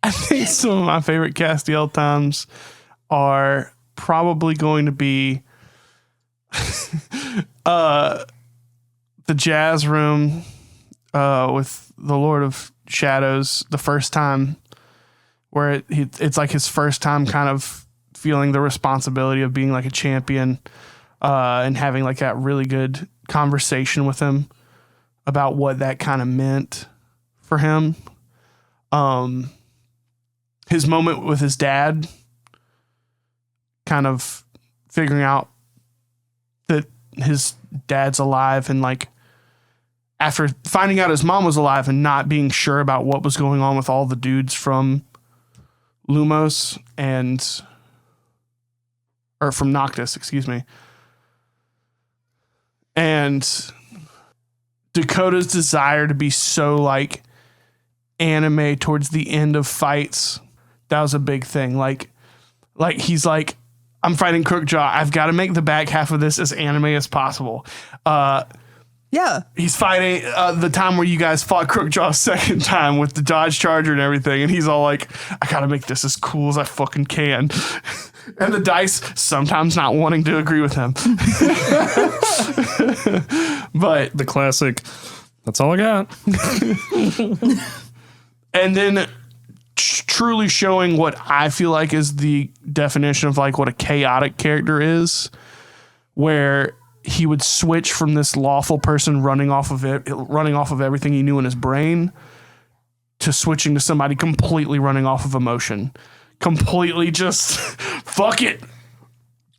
I think some of my favorite Castiel times are probably going to be the jazz room with the Lord of Shadows the first time, where it's like his first time kind of feeling the responsibility of being like a champion and having like that really good conversation with him about what that kind of meant for him. His moment with his dad, kind of figuring out that his dad's alive, and like after finding out his mom was alive and not being sure about what was going on with all the dudes from Lumos or from Noctis, excuse me. And Dakota's desire to be so like anime towards the end of fights. That was a big thing. Like he's like, I'm fighting Crookjaw. I've got to make the back half of this as anime as possible. Yeah. He's fighting the time where you guys fought Crookjaw second time with the Dodge Charger and everything. And he's all like, I got to make this as cool as I fucking can. And the dice sometimes not wanting to agree with him. But the classic, that's all I got. And then truly showing what I feel like is the definition of like what a chaotic character is, where he would switch from this lawful person running off of everything he knew in his brain to switching to somebody completely running off of emotion, completely just fuck it.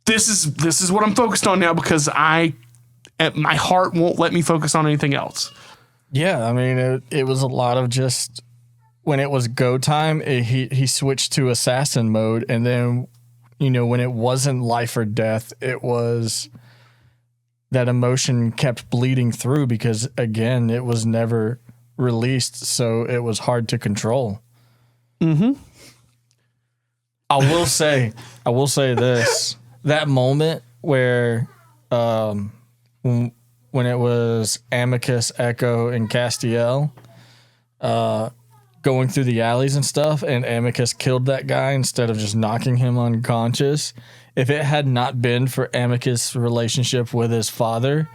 This is what I'm focused on now because my heart won't let me focus on anything else. Yeah, I mean, it was a lot of just when it was go time, he switched to assassin mode, and then when it wasn't life or death, it was that emotion kept bleeding through because again, it was never released, so it was hard to control. Mm-hmm. I will say this. That moment where when it was Amicus, Echo, and Castiel going through the alleys and stuff, and Amicus killed that guy instead of just knocking him unconscious. If it had not been for Amicus' relationship with his father,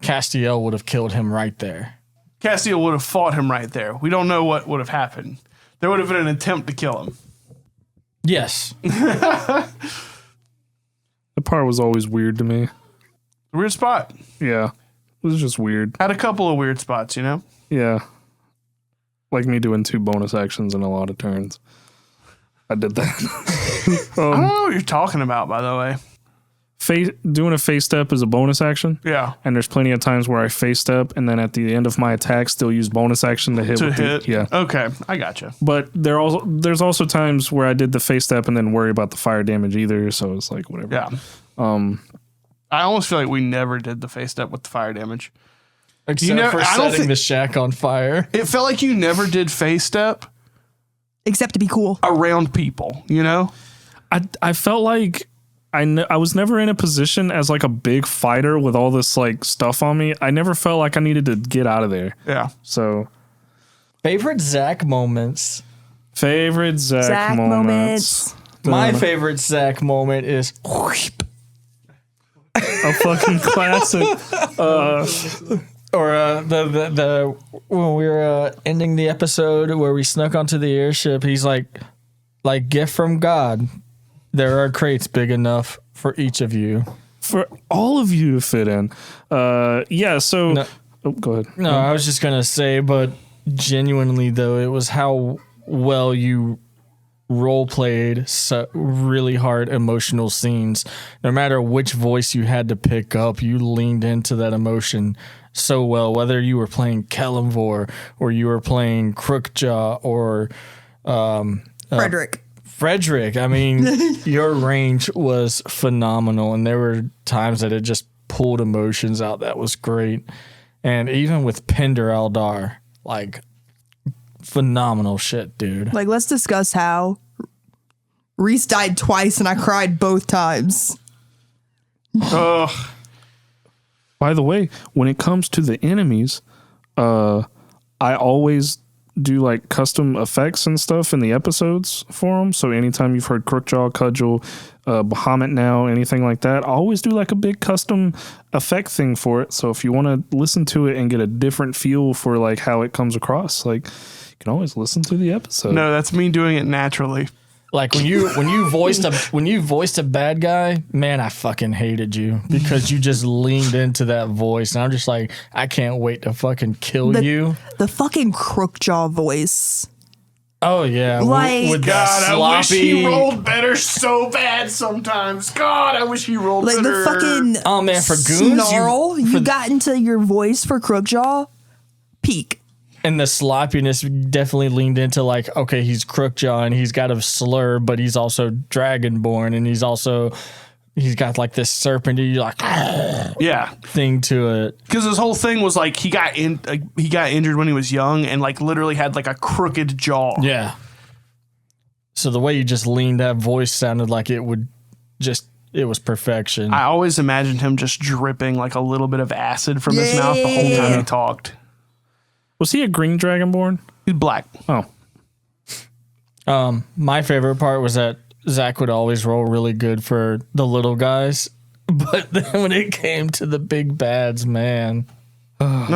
Castiel would have killed him right there. Castiel would have fought him right there. We don't know what would have happened. There would have been an attempt to kill him. Yes. The part was always weird to me. Weird spot. Yeah. It was just weird. Had a couple of weird spots, you know? Yeah. Like me doing 2 bonus actions in a lot of turns. I did that. I don't know what you're talking about, by the way. Doing a face step is a bonus action. Yeah. And there's plenty of times where I face step and then at the end of my attack still use bonus action to hit. Yeah. Okay, I gotcha. But there's also times where I did the face step and then worry about the fire damage either. So it's like whatever. Yeah. I almost feel like we never did the face step with the fire damage. Except for setting the shack on fire. It felt like you never did face step Except to be cool. around people, you know? I felt like I was never in a position as like a big fighter with all this like stuff on me. I never felt like I needed to get out of there. Yeah. So Favorite Zach moments. favorite Zach moments. My favorite Zach moment is A fucking classic. or the when we were ending the episode where we snuck onto the airship, he's like gift from God. There are crates big enough for each of you. For all of you to fit in. Yeah, so No. oh, go ahead. No, I was just gonna say, but genuinely though, it was how well you role played really hard emotional scenes. No matter which voice you had to pick up, you leaned into that emotion so well. Whether you were playing Kellamvor or you were playing Crookjaw or Frederick. I mean, your range was phenomenal, and there were times that it just pulled emotions out. That was great. And even with Pinder Aldar, like, phenomenal shit, dude. Like, let's discuss how Reese died twice and I cried both times. Ugh. By the way, when it comes to the enemies, I always do like custom effects and stuff in the episodes for them. So anytime you've heard Crookjaw, Cudgel, Bahamut now, anything like that, I always do like a big custom effect thing for it. So if you want to listen to it and get a different feel for like how it comes across, like you can always listen to the episode. No, that's me doing it naturally. Like when you voiced a bad guy, man, I fucking hated you because you just leaned into that voice, and I'm just like, I can't wait to fucking kill you. The fucking Crookjaw voice. Oh yeah, Like- with God, the I wish sloppy. he rolled better so bad sometimes. God, I wish he rolled Like better. the fucking Oh man, for goons, snarl you got into your voice for Crookjaw. Peak. and the sloppiness definitely leaned into like, okay, he's Crookjaw and he's got a slur, but he's also Dragonborn, and he's got like this serpent like Yeah. thing to it. Because his whole thing was like he got injured when he was young and like literally had like a crooked jaw. Yeah. So the way you just leaned that voice sounded like it was perfection. I always imagined him just dripping like a little bit of acid from his mouth the whole time he talked. Was he a green dragonborn? He's black. Oh, My favorite part was that Zach would always roll really good for the little guys, but then when it came to the big bads, man, like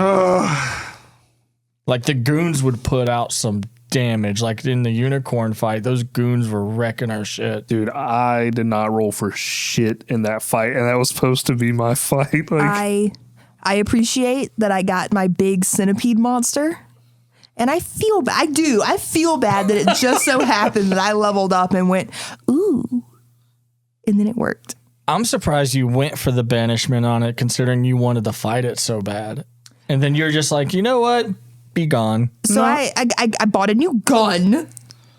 the goons would put out some damage. Like in the unicorn fight, those goons were wrecking our shit. dude, I did not roll for shit in that fight, and that was supposed to be my fight. Like, I appreciate that I got my big centipede monster. And I feel bad. I feel bad that it just so happened that I leveled up and went, ooh. And then it worked. I'm surprised you went for the banishment on it, considering you wanted to fight it so bad. And then you're just like, you know what? Be gone. So I bought a new gun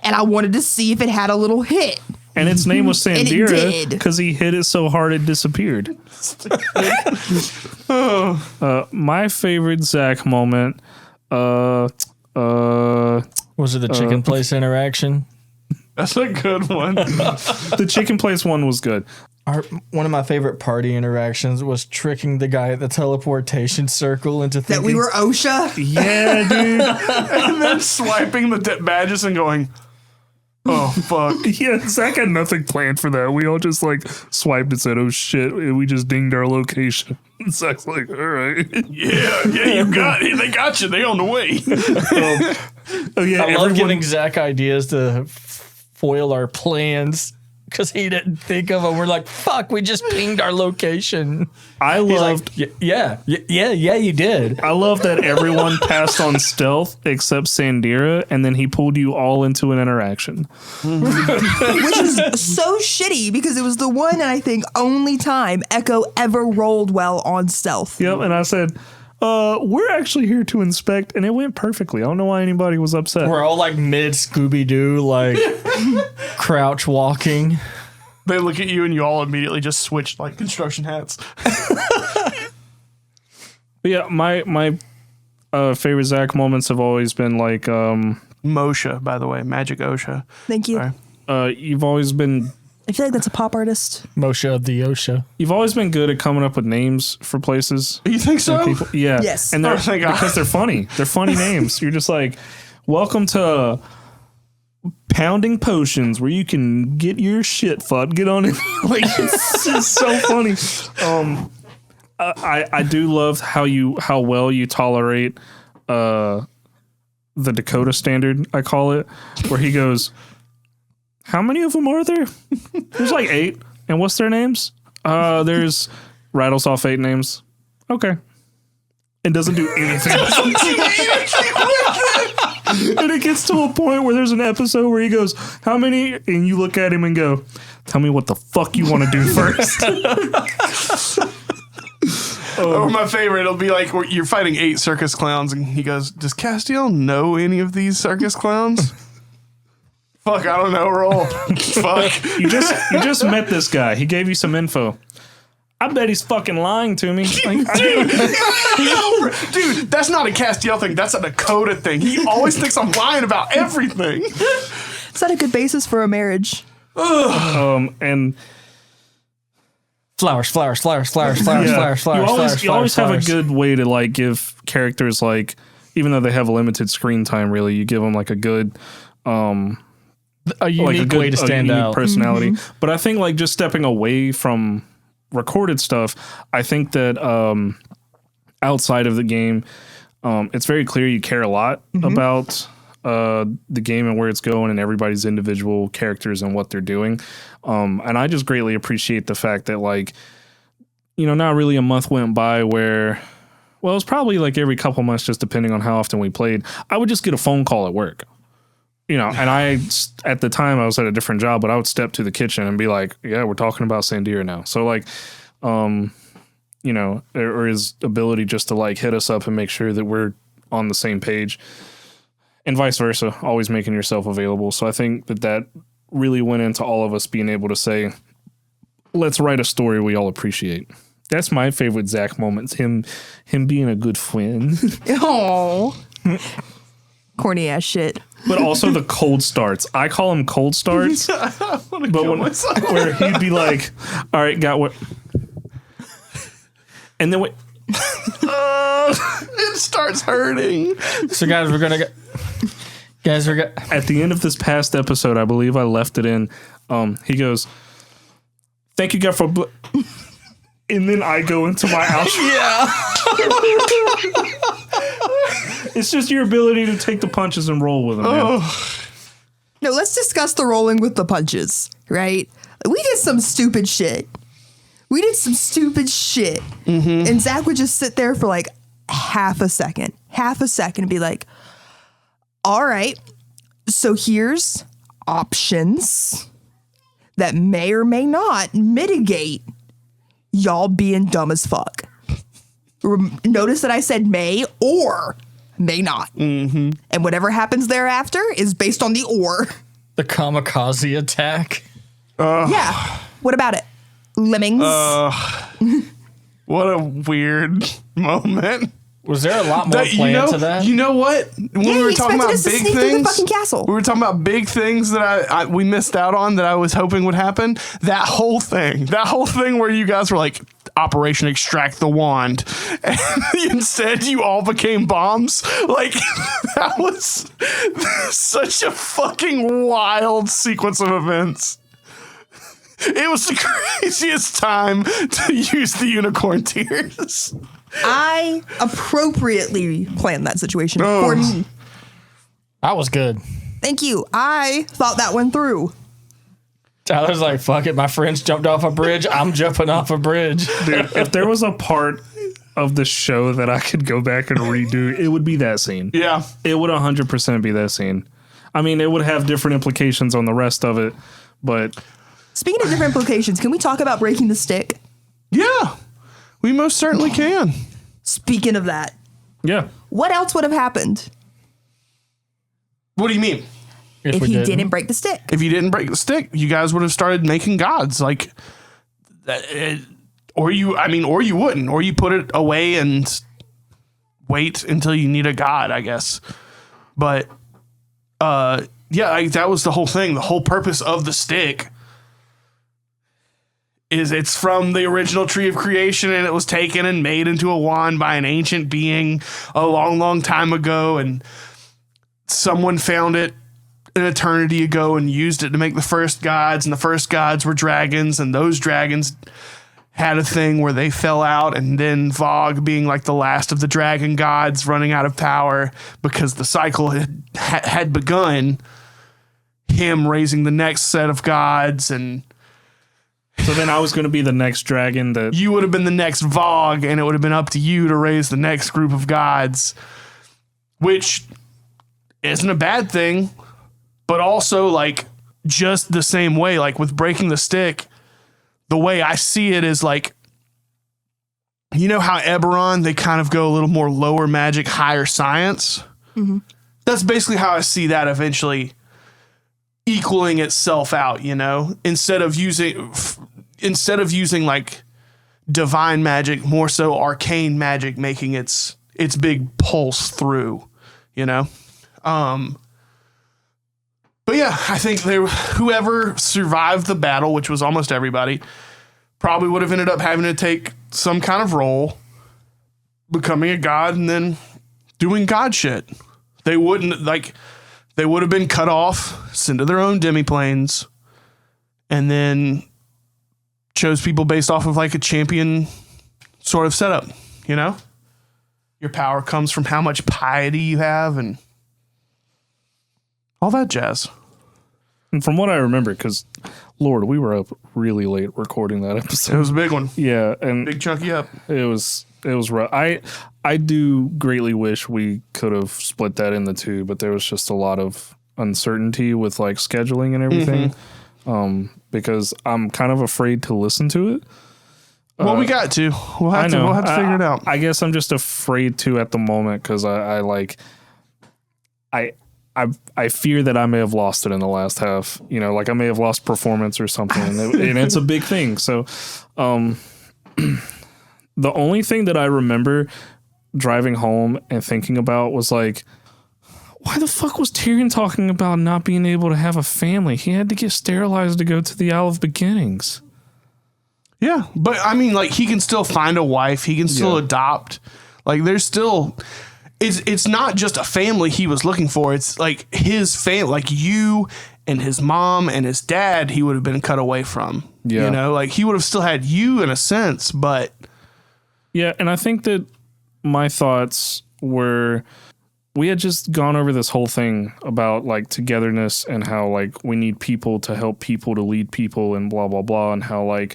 and I wanted to see if it had a little hit. and its name was And it Sandira did. because he hit it so hard it disappeared. My favorite Zach moment. Was it the chicken place interaction? That's a good one. The chicken place one was good. One of my favorite party interactions was tricking the guy at the teleportation circle into thinking That we were OSHA. Yeah, dude. And then swiping the badges and going, oh, fuck. Yeah, Zach had nothing planned for that. We all just like swiped and said, "Oh shit!" And we just dinged our location. Zach's like, "All right." Yeah, you got it. They got you. They on the way. Oh yeah, I love giving Zach ideas to foil our plans because he didn't think of them. We're like, fuck, we just pinged our location. I He's loved. like, yeah, you did. I love that everyone passed on stealth except Sandira, and then he pulled you all into an interaction. Which is so shitty because it was the one and I think only time Echo ever rolled well on stealth. Yep, and I said, we're actually here to inspect, and it went perfectly. I don't know why anybody was upset. We're all like mid Scooby-Doo, like crouch walking. They look at you and you all immediately just switch like construction hats. But yeah, my favorite Zach moments have always been like, Moshe, by the way, Magic OSHA. Thank you. Sorry. you've always been I feel like that's a pop artist. Moshe of the OSHA. You've always been good at coming up with names for places. You think so? People, yeah. Yes. And they're, Oh, thank God. because they're funny. They're funny names. You're just like, welcome to Pounding Potions, where you can get your shit fucked. Get on it. Like, it's so funny. I do love how well you tolerate the Dakota standard, I call it, where he goes, how many of them are there? There's like 8. And what's their names? There's rattles off 8 names. Okay. And doesn't do anything. And it gets to a point where there's an episode where he goes, how many? And you look at him and go, tell me what the fuck you want to do first. Or my favorite, it'll be like you're fighting 8 circus clowns, and he goes, does Castiel know any of these circus clowns? Fuck, I don't know, roll. Fuck. You just met this guy. He gave you some info. I bet he's fucking lying to me. Like, Dude, that's not a Castiel thing. That's a Dakota thing. He always thinks I'm lying about everything. Is that a good basis for a marriage? and Flowers. yeah, you always have a good way to like give characters like, even though they have limited screen time, really, you give them like a good a unique way to stand out. Personality. Mm-hmm. But I think like just stepping away from recorded stuff, I think that outside of the game, it's very clear you care a lot about the game and where it's going and everybody's individual characters and what they're doing. And I just greatly appreciate the fact that like, you know, not really a month went by where, well, it's probably like every couple months, just depending on how often we played, I would just get a phone call at work. You know, and at the time I was at a different job, but I would step to the kitchen and be like, yeah, we're talking about Sandira now. So like, you know, or his ability just to like hit us up and make sure that we're on the same page and vice versa, always making yourself available. So I think that really went into all of us being able to say, let's write a story we all appreciate. That's my favorite Zach moments. Him being a good friend. Oh, corny ass shit. But also the cold starts. I call them cold starts. But where he'd be like, all right, got what? And then It starts hurting. So guys, we're gonna get. At the end of this past episode, I believe I left it in. He goes, thank you, God, for. And then I go into my outro. Yeah. It's just your ability to take the punches and roll with them. Man. No, let's discuss the rolling with the punches, right? We did some stupid shit. And Zach would just sit there for like half a second and be like, all right, so here's options that may or may not mitigate y'all being dumb as fuck. Notice that I said may or may not. Mm-hmm. And whatever happens thereafter is based on the or. The kamikaze attack. Yeah. What about it? Lemmings? What a weird moment. Was there a lot more planned to that? You know what? When we were talking about us to big sneak through the things, fucking castle. we were talking about big things that we missed out on that I was hoping would happen. That whole thing where you guys were like, Operation Extract the Wand, and instead you all became bombs. Like, that was such a fucking wild sequence of events. It was the craziest time to use the unicorn tears. I appropriately planned that situation for me. I was good. Thank you. I thought that one through. Tyler's like, fuck it. My friends jumped off a bridge. I'm jumping off a bridge. Dude, if there was a part of the show that I could go back and redo, it would be that scene. Yeah. It would 100% be that scene. I mean, it would have different implications on the rest of it, but... Speaking of different implications, can we talk about breaking the stick? Yeah. We most certainly can. Speaking of that, Yeah. what else would have happened What do you mean? if he didn't break the stick? If you didn't break the stick, you guys would have started making gods. Like, or you wouldn't, or you put it away and wait until you need a god, I guess. But, yeah, that was the whole thing. The whole purpose of the stick is it's from the original tree of creation, and it was taken and made into a wand by an ancient being a long, long time ago. And someone found it an eternity ago and used it to make the first gods, and the first gods were dragons, and those dragons had a thing where they fell out, and then Vogue, being like the last of the dragon gods, running out of power because the cycle had begun, him raising the next set of gods, and So then I was going to be the next dragon that... you would have been the next Vogue, and it would have been up to you to raise the next group of gods, which isn't a bad thing, but also, like, just the same way, like, with breaking the stick, the way I see it is, like, you know how Eberron, they kind of go a little more lower magic, higher science? Mm-hmm. That's basically how I see that eventually equaling itself out, you know? Instead of using like divine magic, more so arcane magic, making its big pulse through, you know? But yeah, I think whoever survived the battle, which was almost everybody, probably would have ended up having to take some kind of role, becoming a god, and then doing god shit. They would have been cut off, sent to their own demiplanes, and then chose people based off of like a champion sort of setup, you know? Your power comes from how much piety you have and all that jazz. And from what I remember, because, Lord, we were up really late recording that episode. It was a big one. Yeah, and Big chunky up. it was rough. I do greatly wish we could have split that into two, but there was just a lot of uncertainty with like scheduling and everything. Because I'm kind of afraid to listen to it. Well, we got to. We'll have to figure it out. I guess I'm just afraid to at the moment because I fear that I may have lost it in the last half. You know, like I may have lost performance or something, and it's a big thing. So, the only thing that I remember driving home and thinking about was like, why the fuck was Tyrion talking about not being able to have a family? He had to get sterilized to go to the Isle of Beginnings. Yeah, but I mean, like, he can still find a wife. He can still adopt. Like, there's still... It's not just a family he was looking for. It's like his family, like you and his mom and his dad, he would have been cut away from. Yeah. You know, like he would have still had you in a sense, but... Yeah, and I think that my thoughts were... We had just gone over this whole thing about like togetherness and how like we need people to help people to lead people and blah, blah, blah. And how like,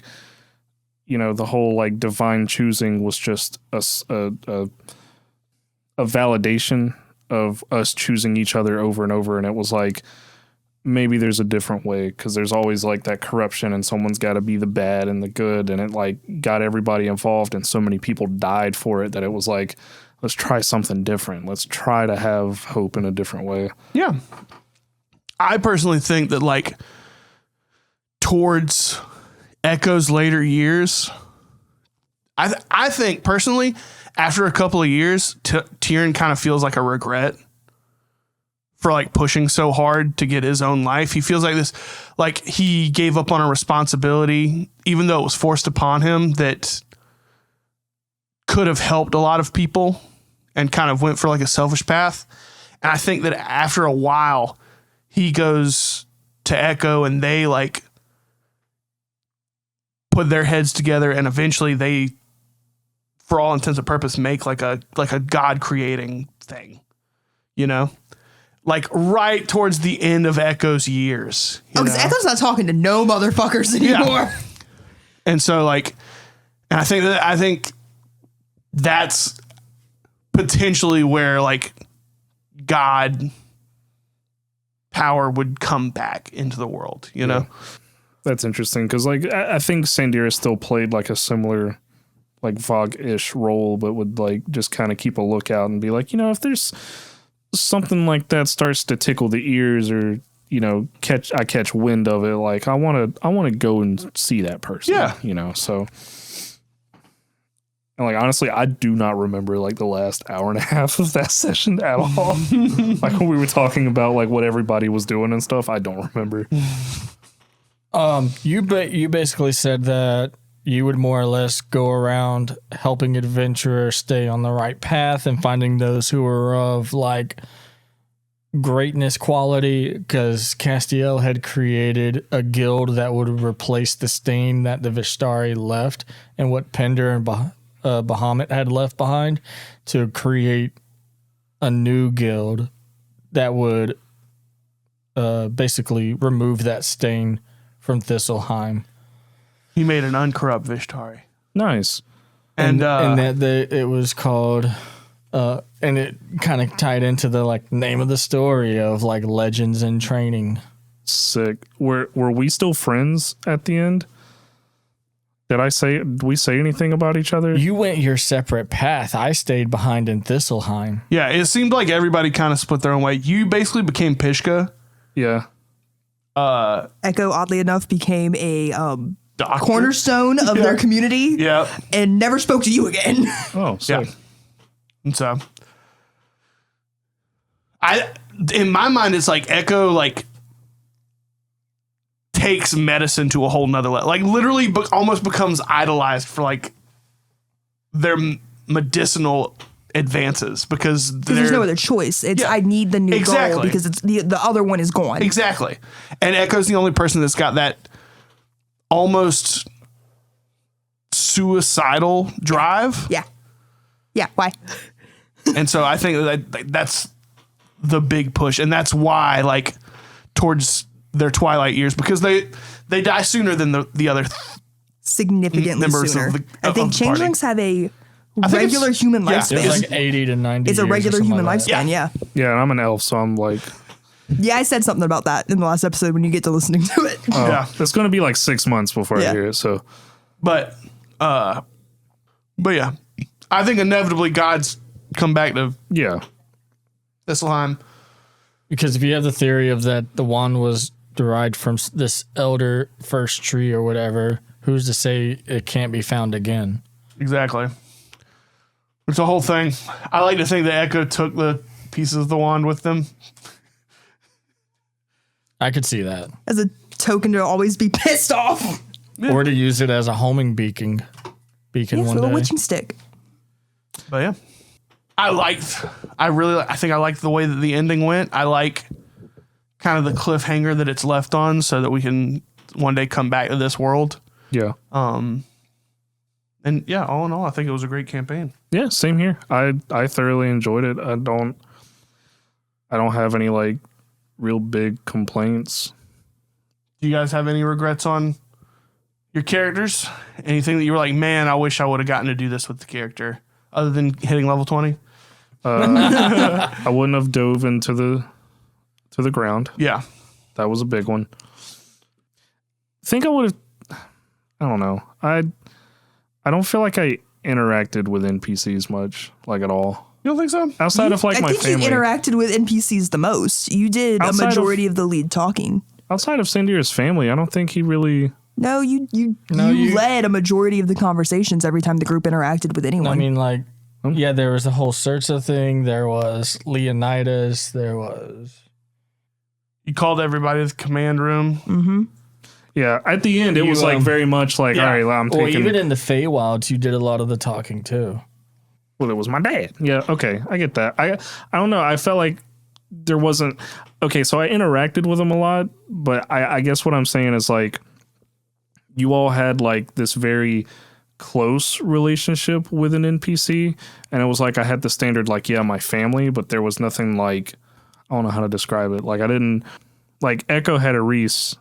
you know, the whole like divine choosing was just a validation of us choosing each other over and over. And it was like, maybe there's a different way because there's always like that corruption and someone's got to be the bad and the good. And it like got everybody involved and so many people died for it that it was like, let's try something different. Let's try to have hope in a different way. Yeah. I personally think that like towards Echo's later years, I think personally, after a couple of years, Tyrion kind of feels like a regret for like pushing so hard to get his own life. He feels like this, like he gave up on a responsibility, even though it was forced upon him, that could have helped a lot of people, and kind of went for like a selfish path. And I think that after a while, he goes to Echo and they like put their heads together, and eventually they, for all intents and purposes, make like a God creating thing, you know, like right towards the end of Echo's years. Because Echo's not talking to no motherfuckers anymore. Yeah. And so like, and I think that's potentially where like God power would come back into the world, you know? That's interesting because, like, I think Sandira still played like a similar, like Vogue-ish role, but would like just kind of keep a lookout and be like, you know, if there's something like that starts to tickle the ears, or you know, I catch wind of it, like I want to go and see that person, you know. So, and like honestly, I do not remember like the last hour and a half of that session at all. Like when we were talking about like what everybody was doing and stuff, I don't remember. You basically said that you would more or less go around helping adventurers stay on the right path and finding those who are of like greatness quality, because Castiel had created a guild that would replace the stain that the Vishtari left and what Pender and Bahamut had left behind, to create a new guild that would basically remove that stain from Thistleheim. He made an uncorrupt Vishtari. Nice. And that it was called, and it kind of tied into the like name of the story of like Legends in Training. Sick. Were we still friends at the end? Did we say anything about each other? You went your separate path. I stayed behind in Thistleheim. yeah, it seemed like everybody kind of split their own way. You basically became Pishka. Yeah. Echo, oddly enough, became a Doctor. cornerstone of their community. Yeah. And never spoke to you again. Oh, sick. Yeah. And so in my mind, it's like Echo like takes medicine to a whole nother level. Like literally almost becomes idolized for like their medicinal advances, because there's no other choice. It's I need the new goal because it's the other one is gone. Exactly. And Echo's the only person that's got that almost suicidal drive. Yeah. Yeah. Why? And so I think that's the big push. And that's why, like, towards their twilight years, because they die sooner than the other significantly members sooner. of the I think of the party. changelings have a regular human lifespan. It's like 80 to 90 It's a years regular or something human like that. lifespan, yeah. Yeah, and I'm an elf, so I'm like, Yeah, I said something about that in the last episode when you get to listening to it. Yeah. it's going to be like 6 months before I hear it. So, But yeah, I think inevitably God's come back to yeah. Thistleheim. Because if you have the theory of that the wand was derived from this elder first tree or whatever, who's to say it can't be found again? Exactly. It's a whole thing. I like to think that Echo took the pieces of the wand with them. I could see that. As a token to always be pissed off. Or to use it as a homing beacon Yes, one with a day. witching stick. But yeah, I think I liked the way that the ending went. I like kind of the cliffhanger that it's left on, so that we can one day come back to this world. Yeah. And yeah, all in all, I think it was a great campaign. Yeah, same here. I thoroughly enjoyed it. I don't have any like real big complaints. Do you guys have any regrets on your characters? Anything that you were like, man, I wish I would have gotten to do this with the character, other than hitting level 20? I wouldn't have dove into the ground. Yeah. That was a big one. I think I would have. I don't know. I don't feel like I interacted with NPCs much, like at all. You don't think so? Outside of like I my think family. you interacted with NPCs the most. You did Outside a of- majority of the lead talking. Outside of Sandira's family, I don't think he really No, you No, you- led a majority of the conversations every time the group interacted with anyone. I mean, like, yeah, there was the whole Sursa thing. There was Leonidas. There was. You called everybody to the command room. Yeah, at the end, it was like very much like, all right, well, I'm Well, taking. even in the Feywilds, you did a lot of the talking too. Well, it was my dad. Yeah, okay, I get that. I don't know. I felt like there wasn't. Okay, so I interacted with him a lot, but I guess what I'm saying is like, you all had like this very close relationship with an NPC, and it was like I had the standard like, yeah, my family, but there was nothing like, I don't know how to describe it. Like I didn't like Echo had a Reese.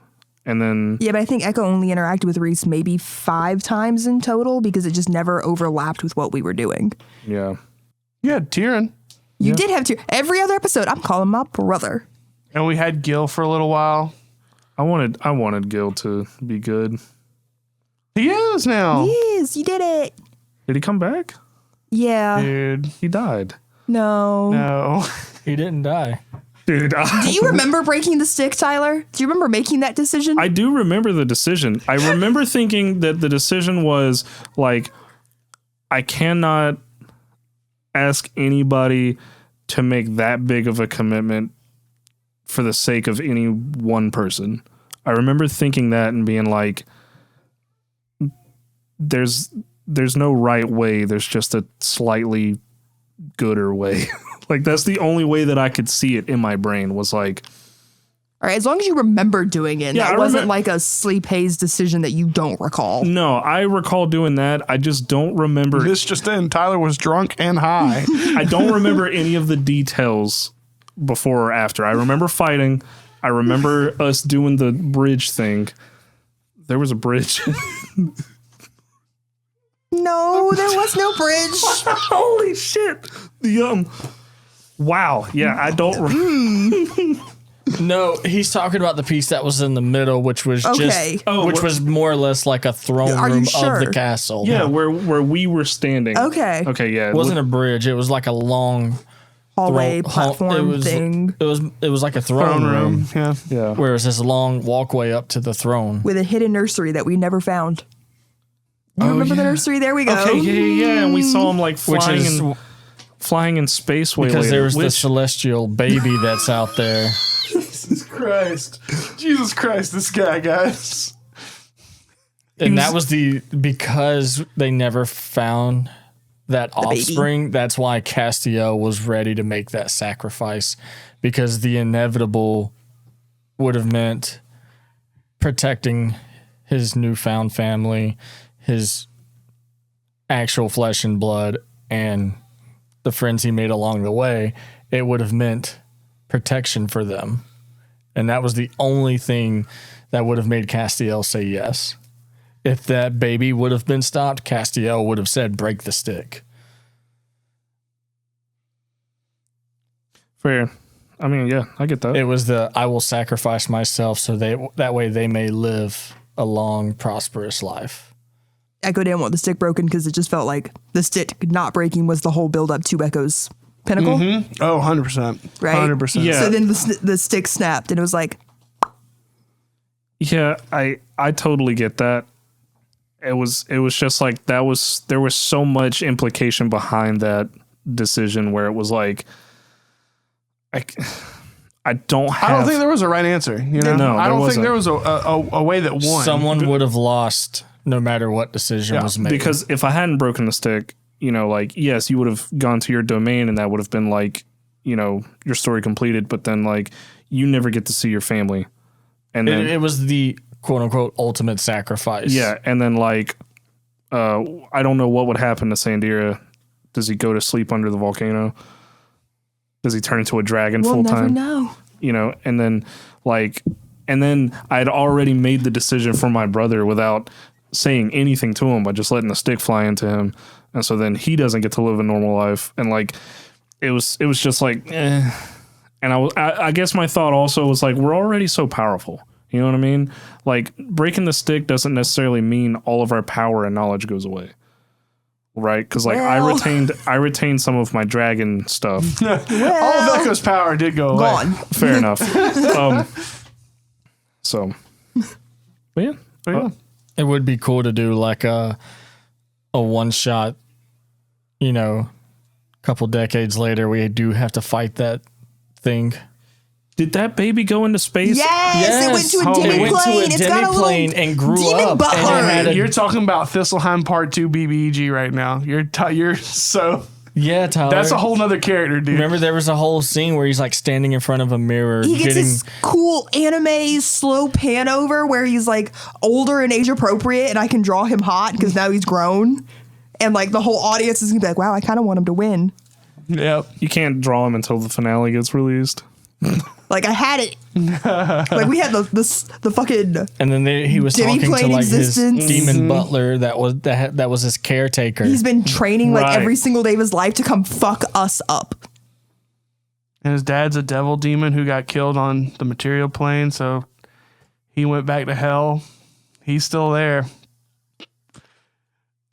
And then yeah, but I think Echo only interacted with Reese maybe 5 times in total because it just never overlapped with what we were doing. yeah, You had Tyrion. You did have to. Every other episode, I'm calling my brother. And we had Gil for a little while. I wanted Gil to be good. He is now. Yes, you did it. Did he come back? Yeah. Dude. He died. No. No. He didn't die. Dude, Do you remember breaking the stick, Tyler? Do you remember making that decision? I do remember the decision. I remember thinking that the decision was like, I cannot ask anybody to make that big of a commitment for the sake of any one person. I remember thinking that and being like, there's no right way. There's just a slightly gooder way. Like that's the only way that I could see it in my brain was like, All right, as long as you remember doing it. Yeah, That I wasn't like a sleep haze decision that you don't recall. no, I recall doing that. I just don't remember. This just in. Tyler was drunk and high. I don't remember any of the details before or after. I remember fighting. I remember us doing the bridge thing. There was a bridge. No, there was no bridge. Holy shit. The wow. Yeah, I don't No, he's talking about the piece that was in the middle, which was Okay. just, which was more or less like a throne Are you room sure? of the castle. Yeah, where we were standing. Okay. Okay, yeah. It wasn't a bridge. It was like a long Hallway platform it was, thing It was like a throne room. Yeah. yeah. Where it was this long walkway up to the throne. with a hidden nursery that we never found. You remember the nursery? There we go. Okay, yeah. And we saw him like Which flying is flying in space way because later. there's the which, celestial baby that's out there. Jesus Christ. Jesus Christ, this guy, guys. And that was because they never found that baby. offspring. That's why Castiel was ready to make that sacrifice, because the inevitable would have meant protecting his newfound family, his actual flesh and blood, and the friends he made along the way. It would have meant protection for them. And that was the only thing that would have made Castiel say yes. If that baby would have been stopped, Castiel would have said, break the stick. fair. I mean, yeah, I get that. It was I will sacrifice myself so that way they may live a long, prosperous life. Echo didn't want the stick broken because it just felt like the stick not breaking was the whole build up to Echo's pinnacle. Oh, 100%. Right? 100%. Yeah. So then the stick snapped and it was like, Yeah, I totally get that. It was just like there was so much implication behind that decision where it was like I don't think there was a right answer. You know, No, I there don't think wasn't. there was a way that won. Someone would have lost no matter what decision was made. because if I hadn't broken the stick, you know, like yes, you would have gone to your domain and that would have been like, you know, your story completed, but then like you never get to see your family. And then it was the quote unquote ultimate sacrifice. yeah, and then like I don't know what would happen to Sandira. Does he go to sleep under the volcano? Does he turn into a dragon we'll full never time? know. You know, and then I had already made the decision for my brother without saying anything to him by just letting the stick fly into him, and so then he doesn't get to live a normal life, and like it was just like, eh. And I guess my thought also was like, we're already so powerful. You know what I mean? Like breaking the stick doesn't necessarily mean all of our power and knowledge goes away. Right, because like Well. I retained some of my dragon stuff. All of Echo's power did go away. Gone. Fair enough. So, but yeah, It would be cool to do like a one shot, you know, couple decades later, we do have to fight that thing. Did that baby go into space? Yes, it went to a Homie. demi It went to plane. It's got a demi-plane little and grew demon up, butler. and it had a- You're talking about Thistleheim Part 2 BBEG right now. You're so... Yeah, Tyler. That's a whole nother character, dude. Remember, there was a whole scene where he's like standing in front of a mirror, He gets getting this cool anime slow pan over where he's like older and age appropriate, and I can draw him hot because now he's grown. And like the whole audience is gonna be like, wow, I kind of want him to win. Yep. You can't draw him until the finale gets released. Like I had it. Like we had the fucking. and then he was talking to Demi-plane like existence. his demon butler that was his caretaker. He's been training like Right. every single day of his life to come fuck us up. And his dad's a devil demon who got killed on the material plane, so he went back to hell. He's still there.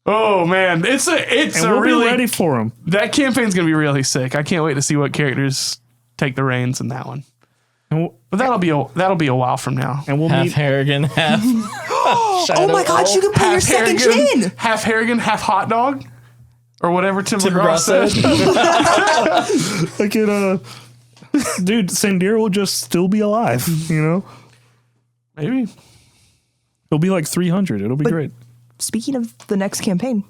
Oh man, it's And a we'll really be ready for him. that campaign's gonna be really sick. I can't wait to see what characters take the reins in that one. But that'll be a while from now. And we'll half meet. Harrigan, half. Oh my god, you can play your second gen. half Harrigan, half hot dog, or whatever Tim Tim McGraw McGraw said. Like it, dude, Sandir will just still be alive. You know, Maybe. he'll be like 300. It'll be great. Speaking of the next campaign,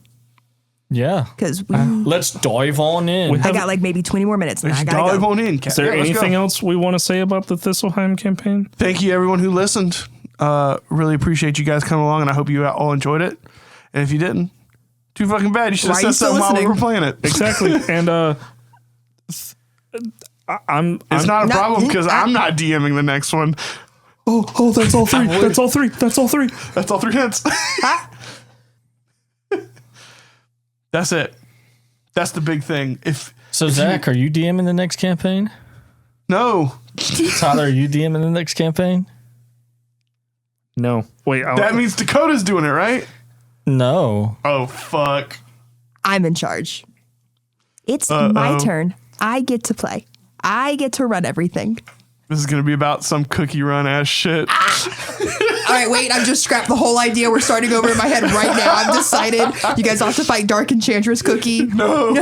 Yeah. because Let's dive on in. I got like maybe 20 more minutes. And I Let's gotta dive go. on in. Is there anything else we want to say about the Thistleheim campaign? Thank you, everyone who listened. Really appreciate you guys coming along, and I hope you all enjoyed it. And if you didn't, too fucking bad. You should have Why are you said still something while we listening? were playing it. Exactly. And I'm It's not a Not- problem because I'm not DMing the next one. oh, that's all three. That's all three. That's all three. That's all 3 hints. That's it. That's the big thing. So Zach, are you DMing the next campaign? No, Tyler, are you DMing the next campaign? No. Wait. that means Dakota's doing it, right? No. Oh fuck. I'm in charge. It's my turn. I get to play. I get to run everything. This is gonna be about some cookie run ass shit. All right, wait, I've just scrapped the whole idea. We're starting over in my head right now. I've decided you guys have to fight Dark Enchantress Cookie. No.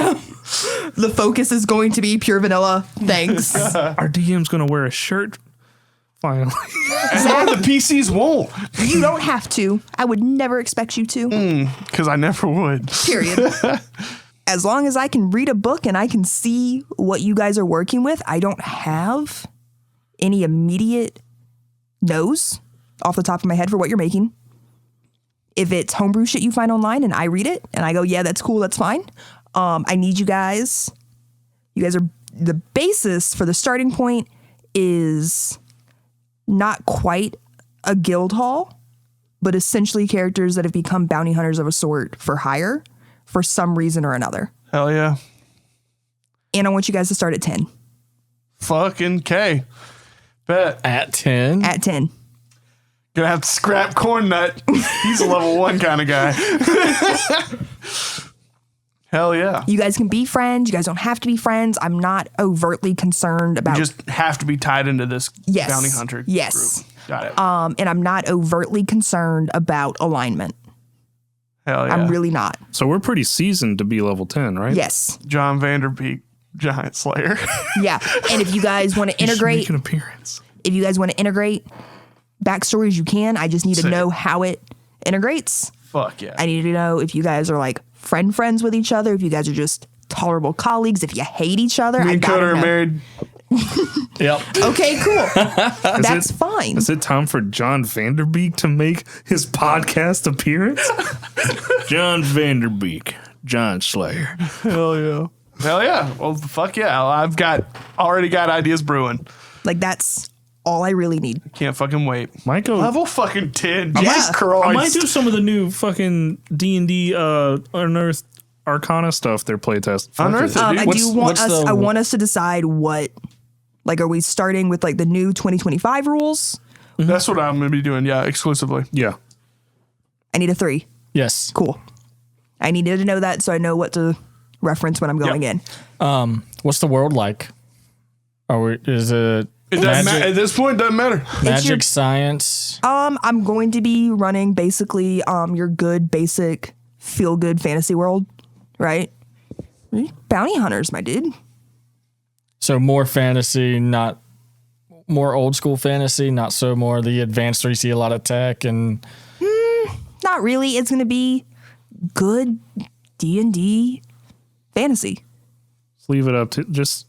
The focus is going to be pure vanilla. Thanks. our DM's gonna wear a shirt. Finally. And the PCs won't, You don't have to. I would never expect you to. because I never would. Period. As long as I can read a book and I can see what you guys are working with, I don't have any immediate no's off the top of my head for what you're making. If it's homebrew shit you find online and I read it and I go, yeah, that's cool, that's fine. I need you guys. You guys are the basis for the starting point is not quite a guild hall, but essentially characters that have become bounty hunters of a sort for hire for some reason or another. Hell yeah. And I want you guys to start at 10. Fucking K. Bet. At 10? At 10. Gonna have to scrap Corn Nut. He's a level 1 kind of guy. Hell yeah. You guys can be friends. You guys don't have to be friends. I'm not overtly concerned about You just have to be tied into this Yes. bounty hunter Yes. group. Got it. and I'm not overtly concerned about alignment. Hell yeah. I'm really not. So we're pretty seasoned to be level 10, right? Yes. John Vanderbeek, Giant Slayer. Yeah. And if you guys want to You should integrate, make an appearance. if you guys want to integrate backstories, you can. I just need to Sick. know how it integrates. Fuck yeah. I need to know if you guys are like friends with each other, if you guys are just tolerable colleagues, if you hate each other. Me I and gotta Coda are know. married. Yep. Okay, cool. That's fine. Is it time for John Vanderbeek to make his podcast appearance? John Vanderbeek, John Slayer. Hell yeah. Hell yeah. Well, fuck yeah. I've already got ideas brewing. Like that's all I really need. Can't fucking wait. Might go. Level fucking 10. Yeah. Jesus Christ. I might do some of the new fucking D&D Unearthed Arcana stuff. Their playtest. Fuck Unearthed it. it, dude. I What's- do want what's us. the- I want us to decide what. Like, are we starting with like the new 2025 rules? That's what I'm going to be doing. Yeah, exclusively. Yeah. I need a 3. Yes. Cool. I needed to know that so I know what to reference when I'm going in. What's the world like? Is it It doesn't Magic. at this point, it doesn't matter. Magic, science. I'm going to be running basically your good basic feel good fantasy world, right? Bounty hunters, my dude. So more fantasy, not more old school fantasy, not so more the advanced where you see a lot of tech and. Not really. It's going to be good D&D fantasy. Leave it up to just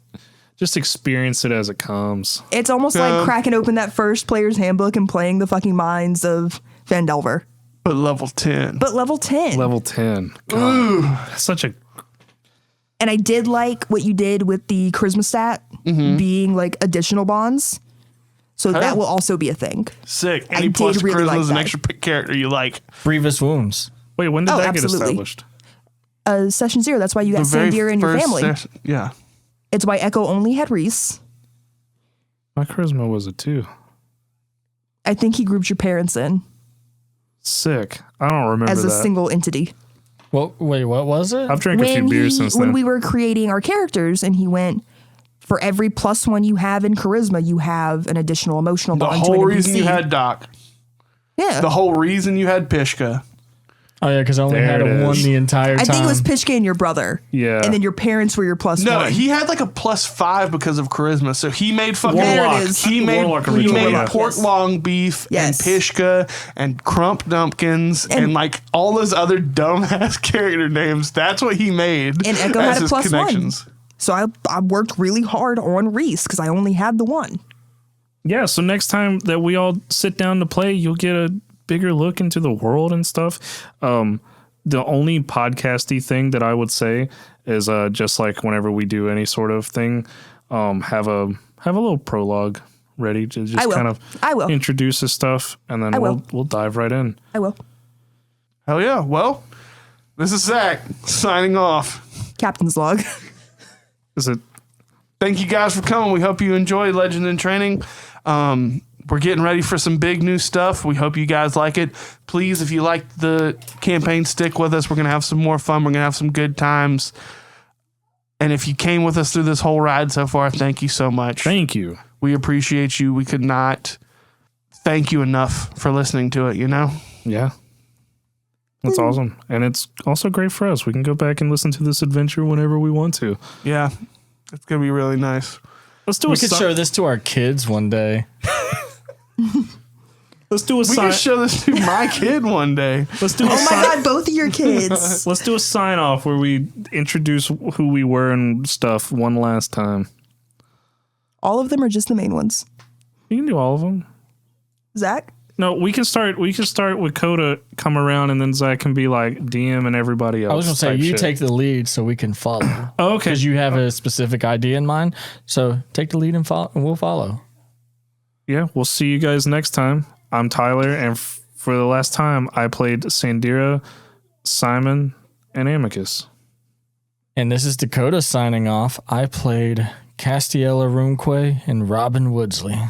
experience it as it comes. It's almost like cracking open that first player's handbook and playing the fucking minds of Vandelver. But level 10. But level 10. Level 10. God, that's such a And I did like what you did with the charisma stat being like additional bonds. So that will also be a thing. Sick. I Any did plus really charisma like is an that. extra character you like. Grievous wounds. Wait, when did that get absolutely. established? Session 0. That's why you got Sandira in your family. Yeah. It's why Echo only had Reese. My charisma was a 2. I think he grouped your parents in Sick. I don't remember as a that. single entity. Well, wait, what was it? I've drank a few beers since when then. we were creating our characters, and he went, for every +1 you have in charisma, you have an additional emotional The bond to an whole reason NPC. you had Doc. Yeah. The whole reason you had Pishka. Oh yeah, because I only There had it a 1 is. the entire time. I think it was Pishka and your brother. Yeah. And then your parents were your +1. No, he had like a +5 because of charisma. So he made fucking There it Warlock. is. He made Warlock he originally, made yeah. pork Yes. long beef Yes. and Pishka and Crump Dumpkins and like all those other dumbass character names. That's what he made. And Echo as had a his +1. connections. So I worked really hard on Reese because I only had the 1. Yeah, so next time that we all sit down to play, you'll get a bigger look into the world and stuff. The only podcasty thing that I would say is just like whenever we do any sort of thing, have a little prologue ready to just I will. kind of I will. introduce the stuff, and then I will. we'll dive right in. I will. Hell yeah. Well, this is Zach signing off. Captain's log. Is it? Thank you guys for coming. We hope you enjoyed Legend in Training. We're getting ready for some big new stuff. We hope you guys like it. Please, if you like the campaign, stick with us. We're going to have some more fun. We're going to have some good times. And if you came with us through this whole ride so far, thank you so much. Thank you. We appreciate you. We could not thank you enough for listening to it, you know? Yeah. That's awesome. And it's also great for us. We can go back and listen to this adventure whenever we want to. Yeah. It's going to be really nice. Let's do we a could show this to our kids one day. Let's do a We sign. can show this to my kid one day. Let's do a Oh my sign. God, both of your kids. Let's do a sign off where we introduce who we were and stuff one last time. All of them are just the main ones. You can do all of them. Zach? No, we can start. We can start with Coda come around, and then Zach can be like DM and everybody else. I was gonna say type you shit. take the lead so we can follow. Oh, okay. Because you have a specific idea in mind. So take the lead and follow, and we'll follow. Yeah, we'll see you guys next time. I'm Tyler, and for the last time, I played Sandira, Simon, and Amicus. And this is Dakota signing off. I played Castiella Runque and Robin Woodsley.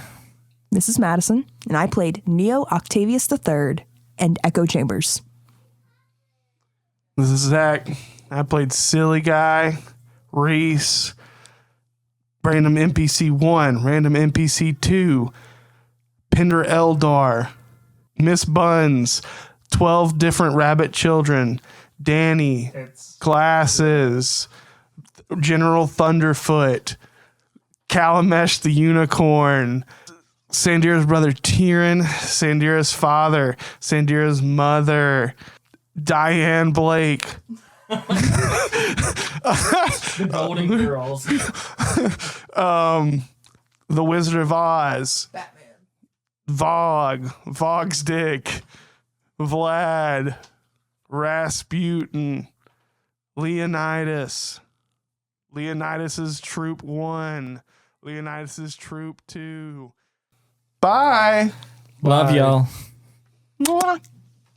This is Madison, and I played Neo Octavius III and Echo Chambers. This is Zach. I played Silly Guy, Reese, Random NPC 1, Random NPC 2, Pinder Eldar, Miss Buns, 12 different rabbit children, Danny, Glasses, General Thunderfoot, Calamesh the Unicorn, Sandira's brother Tyrion, Sandira's father, Sandira's mother, Diane Blake, The Golden Girls. The Wizard of Oz, Vogue, Vogue's Dick, Vlad, Rasputin, Leonidas, Leonidas's Troop 1, Leonidas's Troop 2. Bye. Love y'all. Mwah.